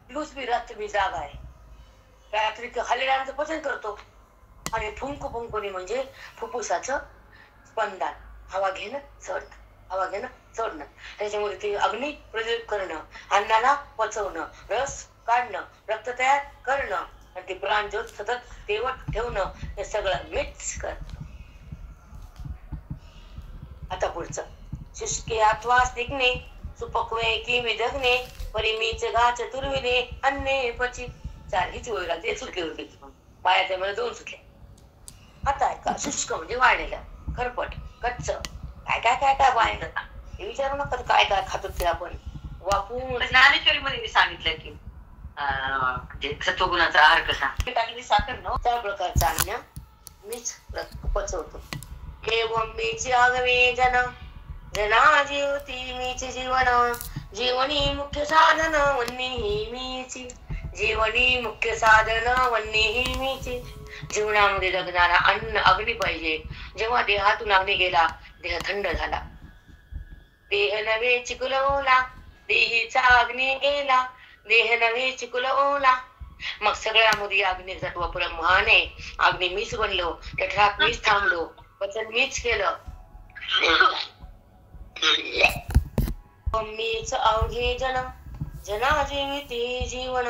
Speaker 1: दिवस मी रात्री मी जागा आहे. रात्री खाल्लेल्याचं पचन करतो. आणि फुंकुनी म्हणजे फुफ्फुसाचं स्पंदन, हवा घेणं सोडणं, हवा घेणं सोडणं. त्याच्यामध्ये ते अग्नी प्रज्वलित करणं, अन्नाला पचवणं, रस काढणं, रक्त तयार करणं, आणि ते प्राणज्योत सतत तेवट ठेवणं, हे सगळं मिक्स करणं. आता पुढचं. शुष्के अथवा स्निग्ने सुपक्वे की विदग्ने परिमीच गा चतुर्विधे अन्ने पची. 4 हीच वेळ लागते. सुटली होती पायाच्या मला 2 सुटले. आता ऐका, शुष्क म्हणजे वाळलेलं, खरपट, कच्च, काय काय काय काय वाळलं. हे विचारू नका काय काय खातो ते आपण वापरून.
Speaker 3: ज्ञानेश्वरी मध्ये मी सांगितलं की म्हणजे सत्वगुणाचा आहार कसा. टाकली साखर न
Speaker 1: 4 प्रकारचं अन्न मीच पचवतो. एवं मीच आगवे जना जीवती मीच जीवन, जीवनी मुख्य साधन वन्नी मीची, जीवनी मुख्य साधन वन्नी मीची. जीवनामध्ये जगणारा अन्न अग्नी पाहिजे. जेव्हा देहातून अग्नी गेला, देह थंड झाला. देह नव्हे चिकुल ओला, देहीचा अग्नी गेला, देह नव्हे चिकुल ओला. मग सगळ्यामध्ये अग्नी सत्व ब्रह्माने अग्नी मीच बनलो, जठरात मीच थांबलो, पचन मीच केलं. मीच अवघे जना जीविती जीवन,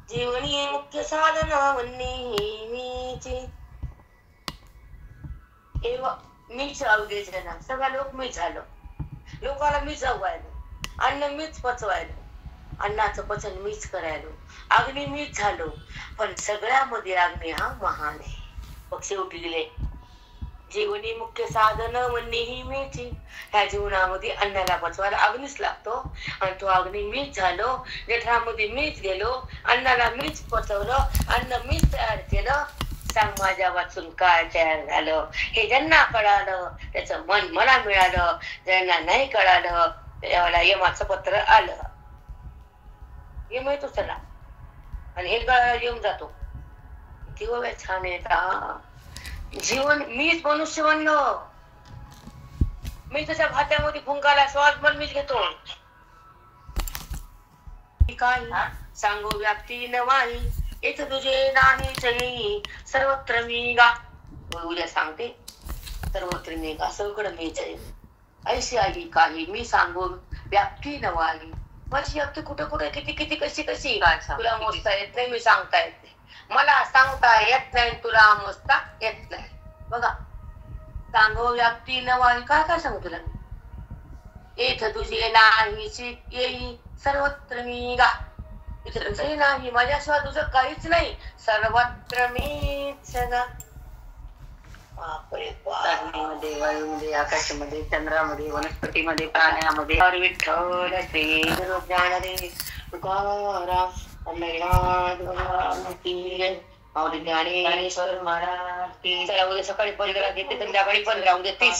Speaker 1: जीवनी मुख्य साधन वन्नी मीची. मीच अवघे जना, सगळा लोक मीच झालो. लोकाला मीच अवघायलो, अन्न मीच पचवायलो, अन्नाचं पचन मीच करायलो, अग्नी मीच झालो, पण सगळ्यामध्ये अग्नी हा महान आहे. मग शेवटी गेले जीवनी मुख्य साधन म्हणणे ही मीची. ह्या जीवनामध्ये अन्नाला पचवायला अग्नीच लागतो, आणि तो अग्नी मीच झालो, जठरामध्ये मीच गेलो, अन्नाला मीच पचवलं, अन्न मीच तयार केलं. सांग माझ्या वाचून काय तयार झालं? हे ज्यांना कळालं त्याचं मन मला मिळालं, ज्यांना नाही कळालं त्याला यमाचं पत्र आलं. यम येतो चला आणि हे कळायला येऊन जातो. किती गोव्या छान येत जीवन. मीच मनुष्य बनलो, मी त्याच्या भात्यामध्ये फुंकाला श्वास पण मीच घेतो. काही सांगू व्याप्ती नवाही, येत तुझे नाही चही, सर्वत्र मी गा. उद्या सांगते सर्वत्र मी गा, सगळं मीच आहे. ऐशी आई काही मी सांगू व्याप्ती नवाही. माझी व्याप्ती कुठे कुठे किती किती कशी कशी तुला मोजता येत नाही, मी सांगता येत नाही. मला सांगता येत नाही, तुला मोजता येत नाही. बघा सांगू व्याप्ती नवाही, काय काय सांगू तुला? येथ तुझे नाही येई, सर्वत्र मी गा. इथे नाही, माझ्याशिवाय तुझं काहीच नाही, सर्वत्र मीच गा.
Speaker 3: अग्नीमध्ये, वायूमध्ये, आकाशामध्ये, चंद्रामध्ये, वनस्पतीमध्ये, प्राण्यामध्ये.
Speaker 1: विठ्ठल श्री गुरु ज्ञानदेव तुकाराम ज्ञानेश्वर महाराज की. चला उद्या सकाळी 15 घेते, संध्याकाळी 15, उद्या 30.